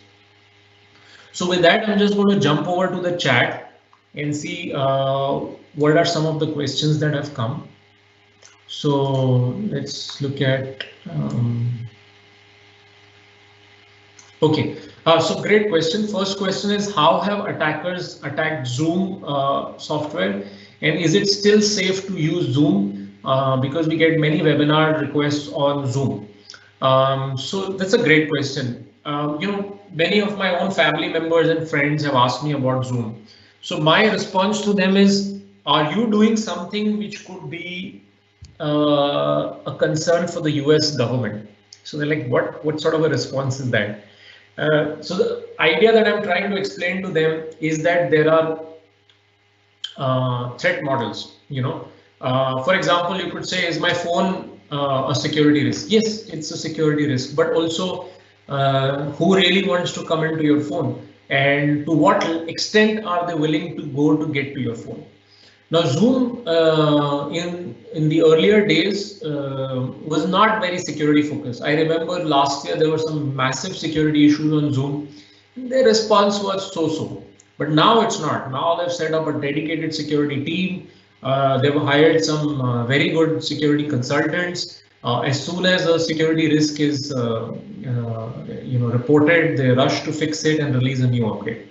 So with that, I'm just going to jump over to the chat and see what are some of the questions that have come. So let's look at. Okay, so great question. First question is, how have attackers attacked Zoom software, and is it still safe to use Zoom? Because we get many webinar requests on Zoom. So that's a great question. Many of my own family members and friends have asked me about Zoom. So my response to them is, are you doing something which could be a concern for the US government? So they're like, what sort of a response is that? So the idea that I'm trying to explain to them is that there are threat models. For example, you could say, is my phone a security risk? Yes, it's a security risk, but also who really wants to come into your phone, and to what extent are they willing to go to get to your phone? Now, Zoom in the earlier days was not very security focused. I remember last year there were some massive security issues on Zoom. Their response was so-so, but now it's not. Now they've set up a dedicated security team. They've hired some very good security consultants. As soon as a security risk is reported, they rush to fix it and release a new update.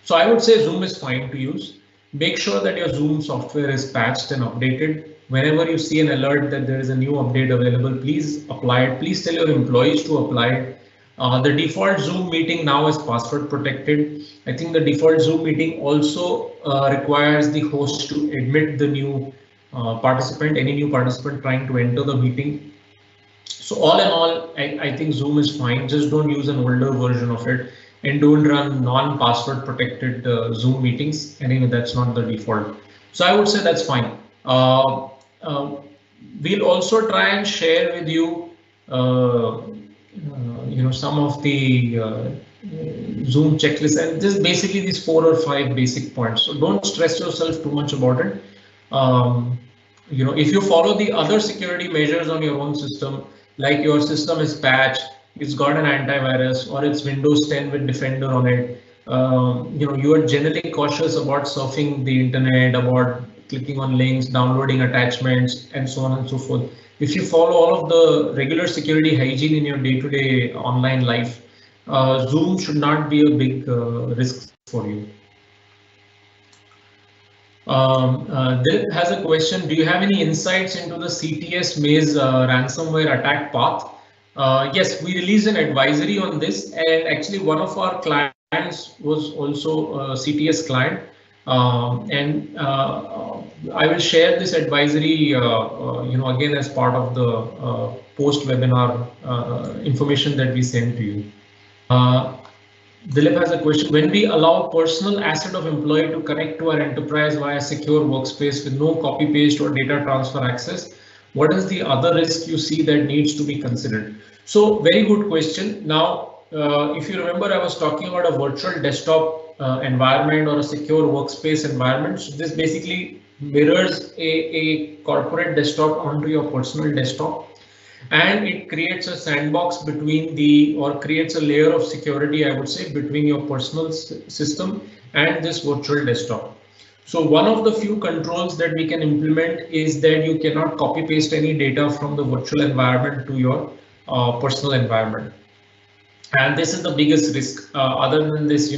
So I would say Zoom is fine to use. Make sure that your Zoom software is patched and updated. Whenever you see an alert that there is a new update available, please apply it. Please tell your employees to apply it. The default Zoom meeting now is password protected. I think the default Zoom meeting also requires the host to admit the new participant, any new participant trying to enter the meeting. So all in all, I think Zoom is fine. Just don't use an older version of it, and don't run non-password protected Zoom meetings. Anyway, that's not the default. So I would say that's fine. We'll also try and share with you, some of the Zoom checklists, and this is basically these 4 or 5 basic points. So don't stress yourself too much about it. If you follow the other security measures on your own system, like your system is patched, it's got an antivirus, or it's Windows 10 with Defender on it, you are generally cautious about surfing the internet, about clicking on links, downloading attachments, and so on and so forth. If you follow all of the regular security hygiene in your day-to-day online life, Zoom should not be a big risk for you. Dilip has a question. Do you have any insights into the CTS Maze ransomware attack path? Yes, we released an advisory on this, and actually one of our clients was also a CTS client. I will share this advisory, again as part of the post-webinar information that we send to you. Dilip has a question. When we allow personal asset of employee to connect to our enterprise via secure workspace with no copy paste or data transfer access, What is the other risk you see that needs to be considered? So very good question. Now, if you remember, I was talking about a virtual desktop environment or a secure workspace environment. So this basically mirrors a corporate desktop onto your personal desktop, and it creates a sandbox between the, or creates a layer of security, I would say, between your personal system and this virtual desktop. So one of the few controls that we can implement is that you cannot copy paste any data from the virtual environment to your personal environment. And this is the biggest risk. Other than this,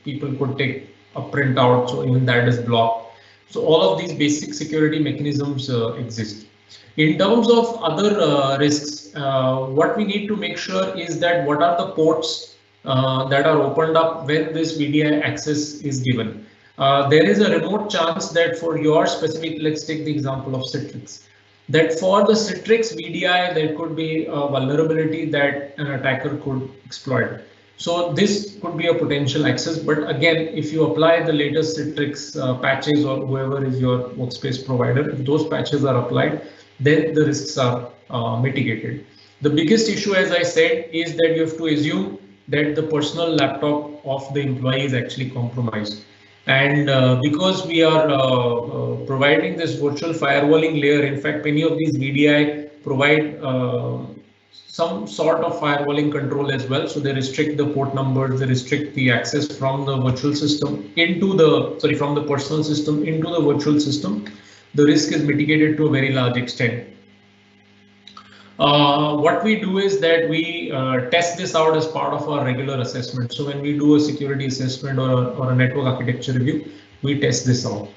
people could take a printout, so even that is blocked. So all of these basic security mechanisms exist. In terms of other risks, what we need to make sure is that what are the ports that are opened up when this VDI access is given. There is a remote chance that for your specific, let's take the example of Citrix, that for the Citrix VDI, there could be a vulnerability that an attacker could exploit. So this could be a potential access, but again, if you apply the latest Citrix patches or whoever is your workspace provider, if those patches are applied, then the risks are mitigated. The biggest issue, as I said, is that you have to assume that the personal laptop of the employee is actually compromised. And because we are providing this virtual firewalling layer, in fact, many of these VDI provide some sort of firewalling control as well. So they restrict the port numbers, they restrict the access from the virtual system into the, sorry, from the personal system into the virtual system. The risk is mitigated to a very large extent. What we do is that we test this out as part of our regular assessment. So when we do a security assessment or a network architecture review, we test this out.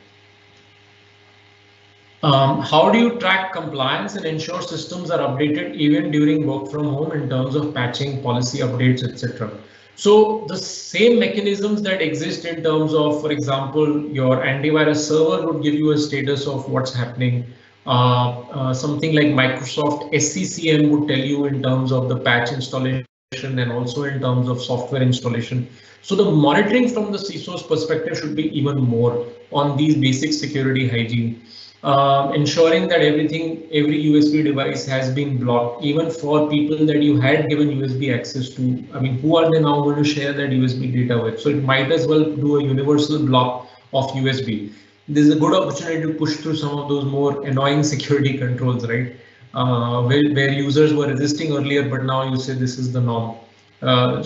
How do you track compliance and ensure systems are updated even during work from home in terms of patching, policy updates, etc.? So the same mechanisms that exist in terms of, for example, your antivirus server would give you a status of what's happening. Something like Microsoft SCCM would tell you in terms of the patch installation and also in terms of software installation. So the monitoring from the CISO's perspective should be even more on these basic security hygiene. Ensuring that every USB device has been blocked, even for people that you had given USB access to. I mean, who are they now going to share that USB data with? So it might as well do a universal block of USB. This is a good opportunity to push through some of those more annoying security controls, right? Where users were resisting earlier, but now you say this is the norm. Blocking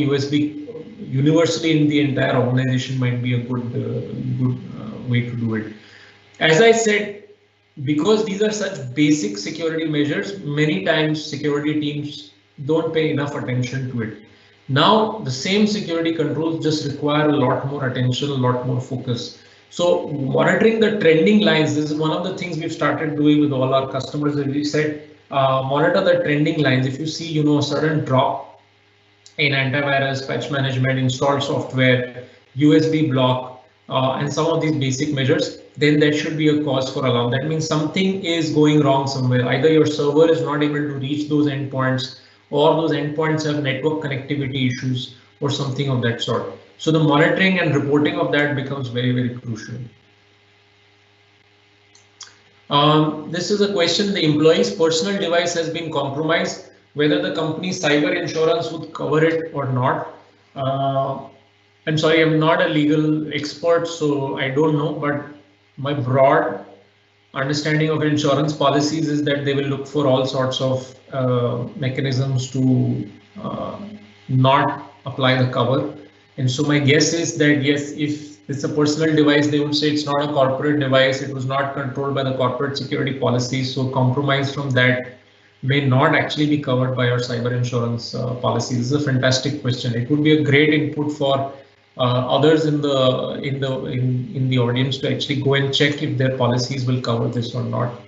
USB universally in the entire organization might be a good way to do it. As I said, because these are such basic security measures, many times security teams don't pay enough attention to it. Now the same security controls just require a lot more attention, a lot more focus. So monitoring the trending lines, this is one of the things we've started doing with all our customers. As we said, monitor the trending lines. If you see, a sudden drop in antivirus, patch management, installed software, USB block, and some of these basic measures, then that should be a cause for alarm. That means something is going wrong somewhere. Either your server is not able to reach those endpoints, or those endpoints have network connectivity issues or something of that sort. So the monitoring and reporting of that becomes very, very crucial. This is a question: the employee's personal device has been compromised, whether the company's cyber insurance would cover it or not. I'm sorry, I'm not a legal expert, so I don't know, but my broad understanding of insurance policies is that they will look for all sorts of mechanisms to not apply the cover. And so my guess is that yes, if it's a personal device, they would say it's not a corporate device, it was not controlled by the corporate security policies, so compromise from that may not actually be covered by our cyber insurance policy. This is a fantastic question. It would be a great input for others in the audience to actually go and check if their policies will cover this or not.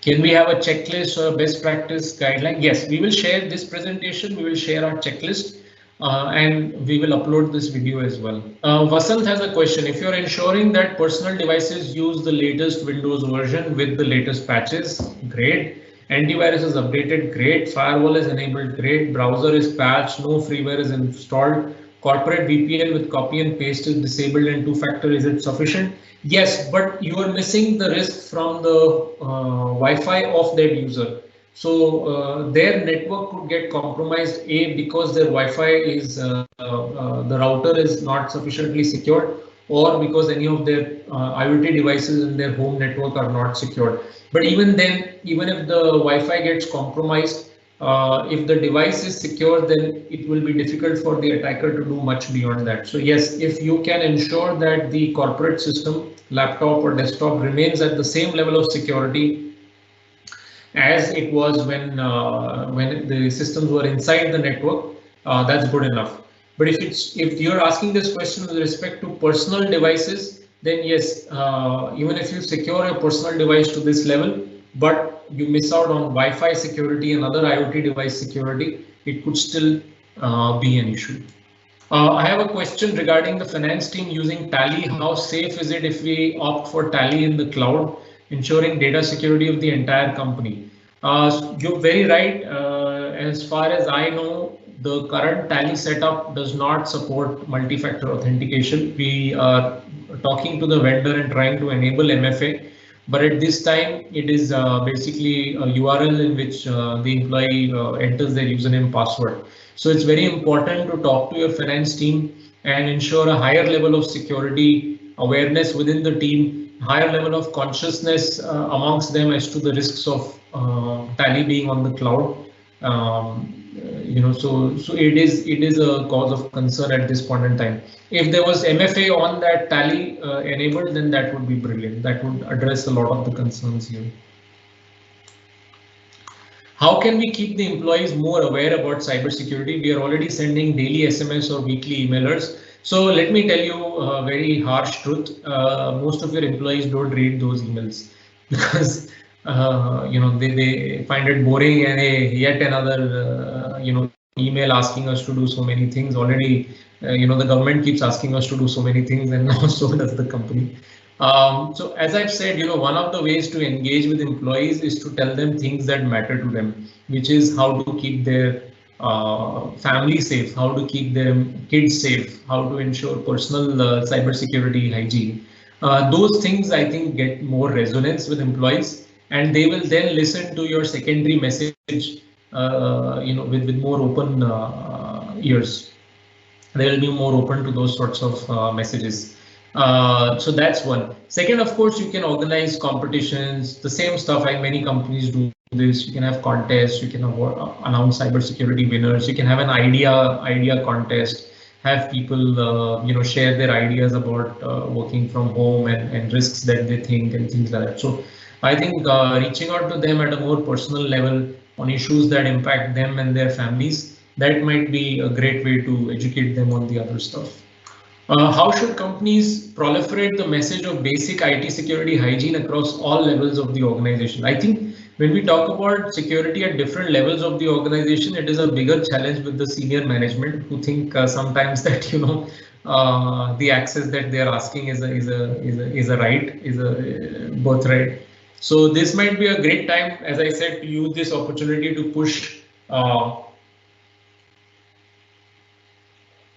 Can we have a checklist or a best practice guideline? Yes, we will share this presentation. We will share our checklist and we will upload this video as well. Vasant has a question. If you're ensuring that personal devices use the latest Windows version with the latest patches, great. Antivirus is updated, great. Firewall is enabled, great. Browser is patched, no freeware is installed. corporate VPN with copy and paste is disabled and two-factor, is it sufficient? Yes, but you are missing the risk from the Wi-Fi of that user. So their network could get compromised, A, because their Wi-Fi is the router is not sufficiently secured, or because any of their IoT devices in their home network are not secured. But even then, even if the Wi-Fi gets compromised, if the device is secure, then it will be difficult for the attacker to do much beyond that. So yes, if you can ensure that the corporate system, laptop or desktop, remains at the same level of security as it was when the systems were inside the network, that's good enough. But if you're asking this question with respect to personal devices, then yes, even if you secure a personal device to this level, but you miss out on Wi-Fi security and other IoT device security, it could still be an issue. I have a question regarding the finance team using Tally. How safe is it if we opt for Tally in the cloud, ensuring data security of the entire company? You're very right. As far as I know, the current Tally setup does not support multi-factor authentication. We are talking to the vendor and trying to enable MFA. But at this time, it is basically a URL in which the employee enters their username password. So it's very important to talk to your finance team and ensure a higher level of security awareness within the team, higher level of consciousness amongst them as to the risks of Tally being on the cloud. So it is a cause of concern at this point in time. If there was MFA on that Tally enabled, then that would be brilliant. That would address a lot of the concerns here. How can we keep the employees more aware about cybersecurity? We are already sending daily SMS or weekly emailers. So let me tell you a very harsh truth. Most of your employees don't read those emails because they find it boring, and yet another email asking us to do so many things. Already the government keeps asking us to do so many things, and now so does the company. So as I've said, one of the ways to engage with employees is to tell them things that matter to them, which is how to keep their family safe, how to keep their kids safe, how to ensure personal cybersecurity hygiene. Those things I think get more resonance with employees, and they will then listen to your secondary message, with more open ears. They will be more open to those sorts of messages. So that's one. Second, of course, you can organize competitions, the same stuff like many companies do this. You can have contests, you can announce cybersecurity winners, you can have an idea contest, have people share their ideas about working from home and risks that they think and things like that. So I think reaching out to them at a more personal level on issues that impact them and their families, that might be a great way to educate them on the other stuff. How should companies proliferate the message of basic IT security hygiene across all levels of the organization? I think when we talk about security at different levels of the organization, it is a bigger challenge with the senior management who think sometimes that the access that they are asking is a right, is a birthright. So this might be a great time, as I said, to use this opportunity to push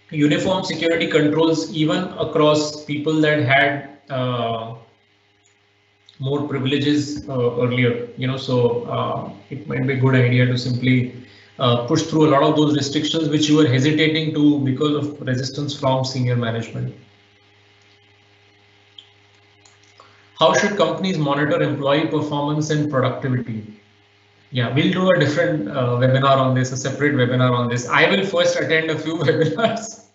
uniform security controls even across people that had more privileges earlier. So it might be a good idea to simply push through a lot of those restrictions which you were hesitating to because of resistance from senior management. How should companies monitor employee performance and productivity? Yeah, we'll do a different webinar on this, a separate webinar on this. I will first attend a few webinars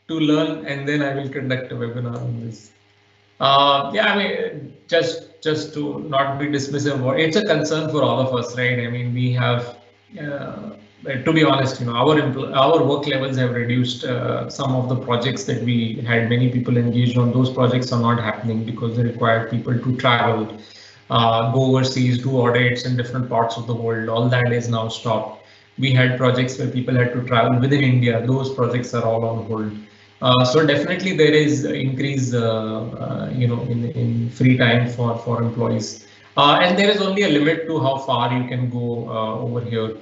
to learn, and then I will conduct a webinar on this. Yeah, I mean, just to not be dismissive, it's a concern for all of us, right? I mean, we have, to be honest, our work levels have reduced. Some of the projects that we had many people engaged on, those projects are not happening because they require people to travel, go overseas, do audits in different parts of the world. All that is now stopped. We had projects where people had to travel within India. Those projects are all on hold. So definitely there is increase, in free time for employees, and there is only a limit to how far you can go over here.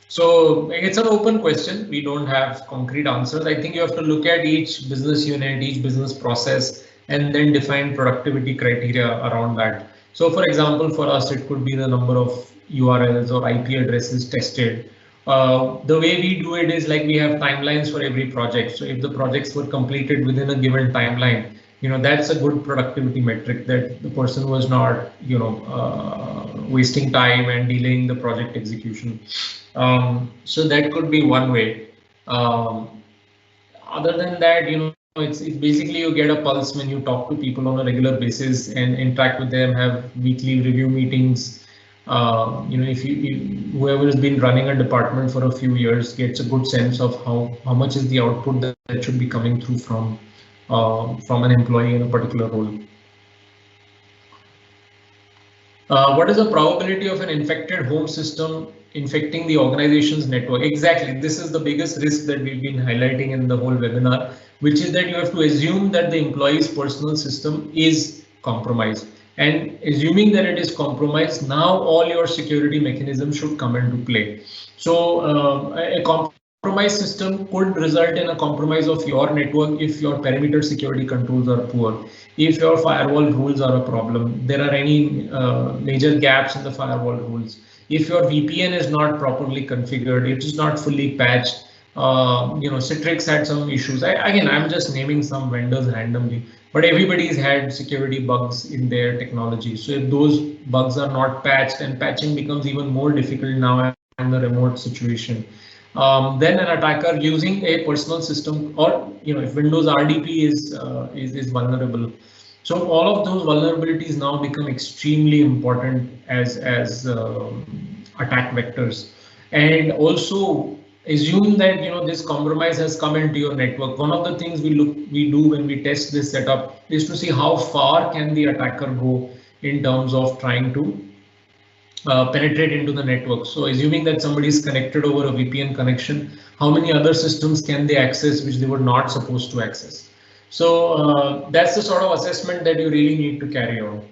So it's an open question. We don't have concrete answers. I think you have to look at each business unit, each business process, and then define productivity criteria around that. So for example, for us, it could be the number of URLs or IP addresses tested. The way we do it is like we have timelines for every project. So if the projects were completed within a given timeline, that's a good productivity metric that the person was not, wasting time and delaying the project execution. So that could be one way. Other than that, it's basically you get a pulse when you talk to people on a regular basis and interact with them, have weekly review meetings. If whoever has been running a department for a few years gets a good sense of how much is the output that should be coming through from an employee in a particular role. What is the probability of an infected home system infecting the organization's network? Exactly. This is the biggest risk that we've been highlighting in the whole webinar, which is that you have to assume that the employee's personal system is compromised. And assuming that it is compromised, now all your security mechanisms should come into play. So a compromised system could result in a compromise of your network if your perimeter security controls are poor, if your firewall rules are a problem, there are any major gaps in the firewall rules, if your VPN is not properly configured, it is not fully patched. Citrix had some issues. Again, I'm just naming some vendors randomly, but everybody's had security bugs in their technology. So if those bugs are not patched, and patching becomes even more difficult now in the remote situation, then an attacker using a personal system, or if Windows RDP is vulnerable. So all of those vulnerabilities now become extremely important as attack vectors. And also assume that this compromise has come into your network. One of the things we do when we test this setup is to see how far can the attacker go in terms of trying to penetrate into the network. So assuming that somebody is connected over a VPN connection, how many other systems can they access which they were not supposed to access? So that's the sort of assessment that you really need to carry on.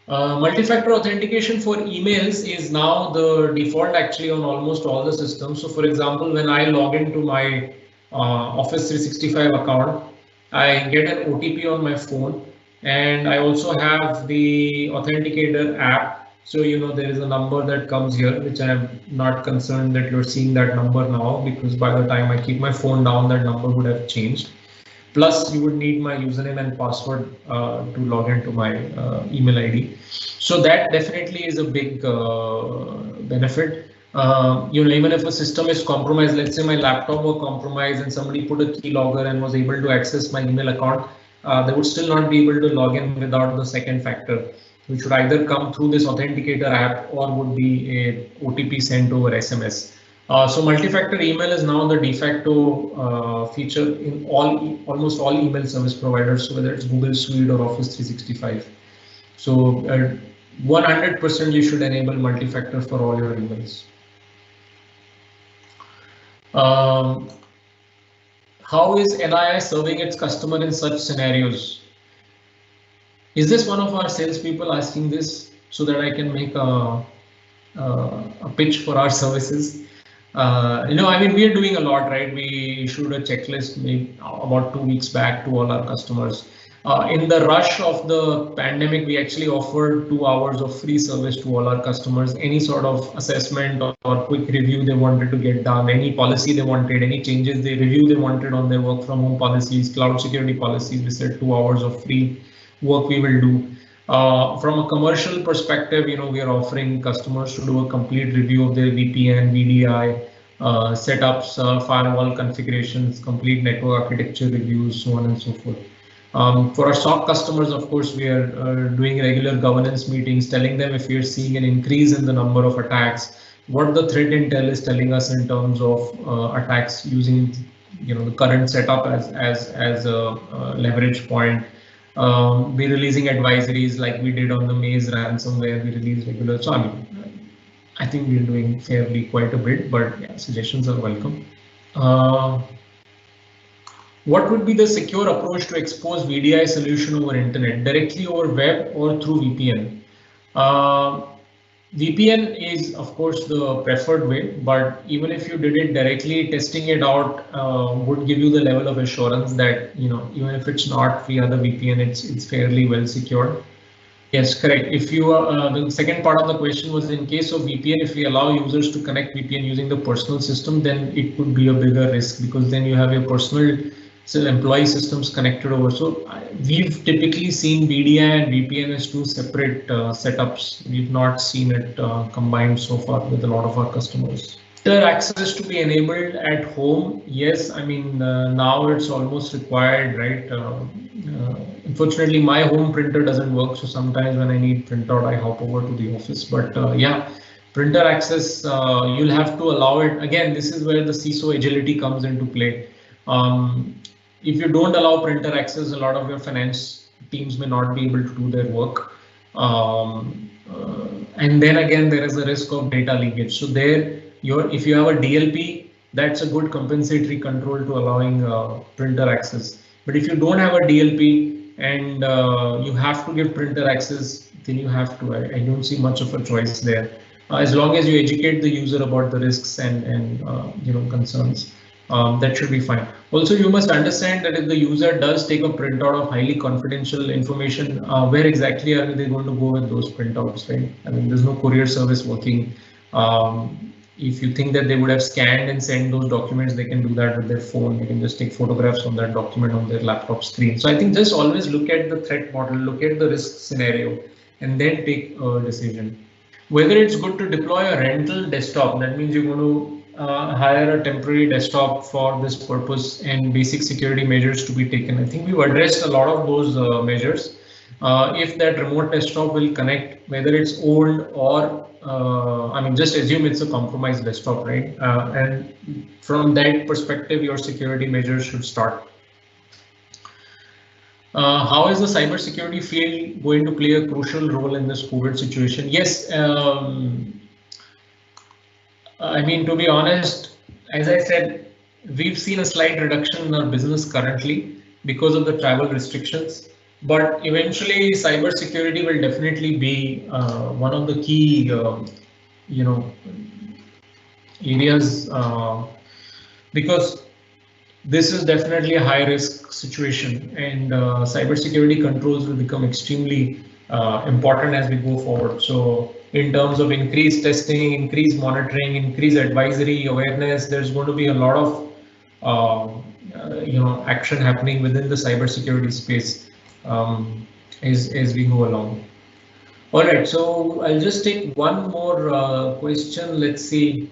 Multi-factor authentication for emails is now the default actually on almost all the systems. So for example, when I log into my Office 365 account, I get an OTP on my phone, and I also have the authenticator app. So there is a number that comes here, which I am not concerned that you're seeing that number now, because by the time I keep my phone down, that number would have changed. Plus, you would need my username and password to log into my email ID. So that definitely is a big benefit. Even if a system is compromised, let's say my laptop were compromised and somebody put a keylogger and was able to access my email account, they would still not be able to log in without the second factor, which would either come through this authenticator app or would be a OTP sent over SMS. So multi-factor email is now the de facto feature in almost all email service providers, so whether it's Google Suite or Office 365. So 100% you should enable multi-factor for all your emails. How is NII serving its customer in such scenarios? Is this one of our salespeople asking this so that I can make a pitch for our services? I mean, we are doing a lot, right? We issued a checklist maybe about 2 weeks back to all our customers. In the rush of the pandemic, we actually offered 2 hours of free service to all our customers. Any sort of assessment or quick review they wanted to get done, any policy they wanted, any changes they wanted on their work from home policies, cloud security policies, we said 2 hours of free work we will do. From a commercial perspective, we are offering customers to do a complete review of their VPN, VDI setups, firewall configurations, complete network architecture reviews, so on and so forth. For our SOC customers, of course, we are doing regular governance meetings, telling them if we are seeing an increase in the number of attacks, what the threat intel is telling us in terms of attacks using the current setup as a leverage point. We're releasing advisories like we did on the Maze ransomware. We release regular. So I think we're doing fairly quite a bit, but yeah, suggestions are welcome. What would be the secure approach to expose VDI solution over internet, directly over web or through VPN? VPN is of course the preferred way, but even if you did it directly, testing it out would give you the level of assurance that, you know, even if it's not via the VPN, it's fairly well secured. Yes, correct. If you the second part of the question was, in case of VPN, if we allow users to connect VPN using the personal system, then it could be a bigger risk, because then you have your personal employee systems connected over. So we've typically seen VDI and VPN as two separate setups. We've not seen it combined so far with a lot of our customers. The access to be enabled at home, yes. I mean, now it's almost required, right? Unfortunately, my home printer doesn't work, so sometimes when I need printout, I hop over to the office. But yeah, printer access, you'll have to allow it. Again, this is where the CISO agility comes into play. If you don't allow printer access, a lot of your finance teams may not be able to do their work. And then again, there is a risk of data leakage. So there, if you have a DLP, that's a good compensatory control to allowing printer access. But if you don't have a DLP and you have to give printer access, then you have to. I don't see much of a choice there. As long as you educate the user about the risks and you know, concerns, that should be fine. Also, you must understand that if the user does take a printout of highly confidential information, where exactly are they going to go with those printouts, right? I mean, there's no courier service working. If you think that they would have scanned and sent those documents, they can do that with their phone. They can just take photographs of that document on their laptop screen. So I think just always look at the threat model, look at the risk scenario, and then take a decision. Whether it's good to deploy a rental desktop, that means you're going to hire a temporary desktop for this purpose and basic security measures to be taken. I think we've addressed a lot of those measures. If that remote desktop will connect, whether it's old or I mean, just assume it's a compromised desktop, right? And from that perspective, your security measures should start. How is the cybersecurity field going to play a crucial role in this COVID situation? Yes, I mean, to be honest, as I said, we've seen a slight reduction in our business currently because of the travel restrictions. But eventually, cybersecurity will definitely be one of the key, you know, areas, because this is definitely a high risk situation, and cybersecurity controls will become extremely important as we go forward. So in terms of increased testing, increased monitoring, increased advisory awareness, there's going to be a lot of you know, action happening within the cybersecurity space as we go along. All right, so I'll just take one more question. Let's see.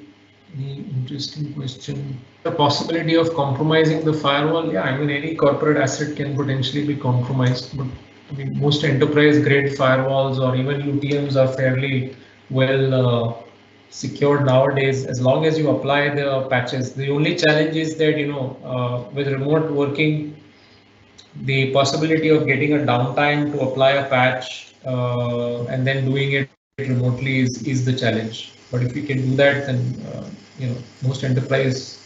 Interesting question. The possibility of compromising the firewall. Yeah, I mean, any corporate asset can potentially be compromised, but I mean, most enterprise grade firewalls or even UTMs are fairly well secured nowadays, as long as you apply the patches. The only challenge is that, you know, with remote working, the possibility of getting a downtime to apply a patch and then doing it remotely is the challenge. But if you can do that, then you know, most enterprise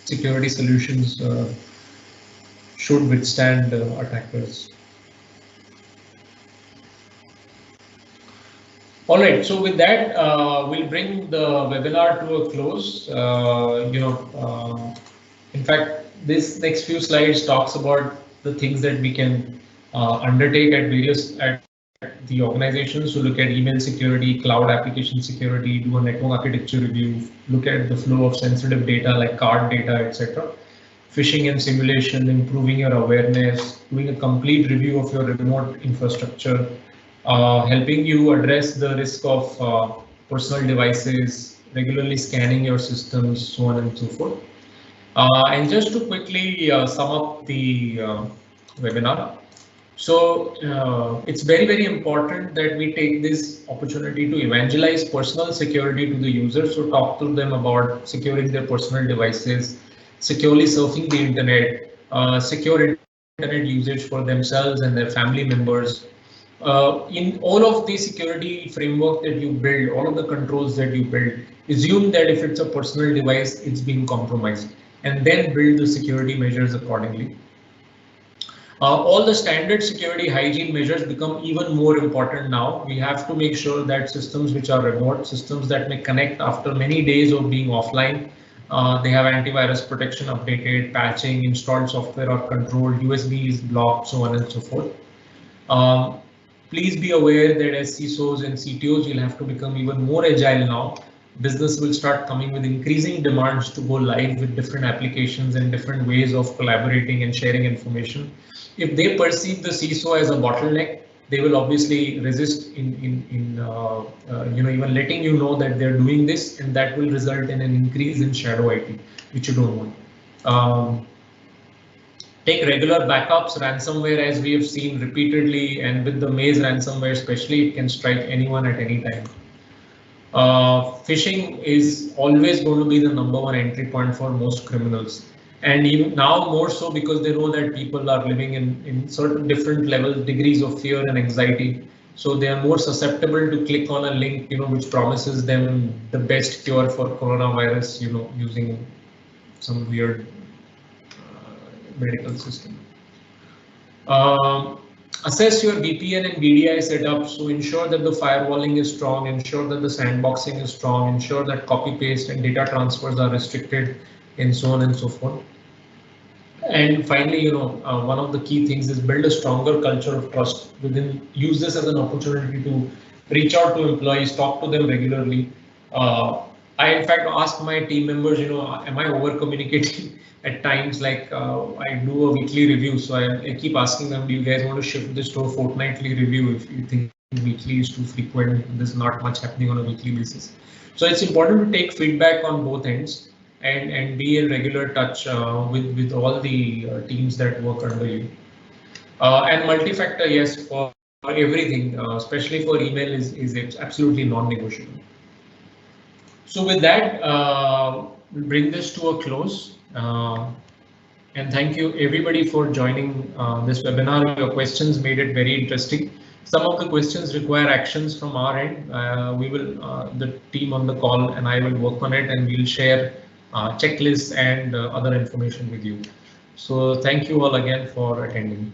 security solutions should withstand attackers. All right, so with that, we'll bring the webinar to a close. You know, in fact, this next few slides talks about the things that we can undertake at the organizations. So look at email security, cloud application security, do a network architecture review, look at the flow of sensitive data like card data, etc. Phishing and simulation, improving your awareness, doing a complete review of your remote infrastructure, helping you address the risk of personal devices, regularly scanning your systems, so on and so forth. And just to quickly sum up the webinar. So it's very, very important that we take this opportunity to evangelize personal security to the users. So talk to them about securing their personal devices, securely surfing the internet, secure internet usage for themselves and their family members. In all of the security framework that you build, all of the controls that you build, assume that if it's a personal device, it's being compromised, and then build the security measures accordingly. All the standard security hygiene measures become even more important now. We have to make sure that systems which are remote, systems that may connect after many days of being offline, they have antivirus protection updated, patching, installed software or controlled, USB is blocked, so on and so forth. Um, Please be aware that as CISOs and CTOs, you'll have to become even more agile now. Business will start coming with increasing demands to go live with different applications and different ways of collaborating and sharing information. If they perceive the CISO as a bottleneck, they will obviously resist in even letting you know that they're doing this, and that will result in an increase in shadow IT, which you don't want. Take regular backups. Ransomware, as we have seen repeatedly, and with the Maze ransomware especially, it can strike anyone at any time. Phishing is always going to be the #1 entry point for most criminals, and even now more so because they know that people are living in certain different levels, degrees of fear and anxiety. So they are more susceptible to click on a link, which promises them the best cure for coronavirus, using some weird medical system. Assess your VPN and VDI setup, so ensure that the firewalling is strong, ensure that the sandboxing is strong, ensure that copy paste and data transfers are restricted, and so on and so forth. And finally, one of the key things is build a stronger culture of trust within. Use this as an opportunity to reach out to employees, talk to them regularly. I in fact ask my team members, am I over communicating at times? Like I do a weekly review, so I keep asking them, do you guys want to shift this to a fortnightly review if you think weekly is too frequent? There's not much happening on a weekly basis. So it's important to take feedback on both ends and be in regular touch with all the teams that work under you. And multi-factor, yes, for everything, especially for email, is absolutely non-negotiable. So with that, we'll bring this to a close. And thank you everybody for joining this webinar. Your questions made it very interesting. Some of the questions require actions from our end. The team on the call and I will work on it, and we'll share checklists and other information with you. So thank you all again for attending.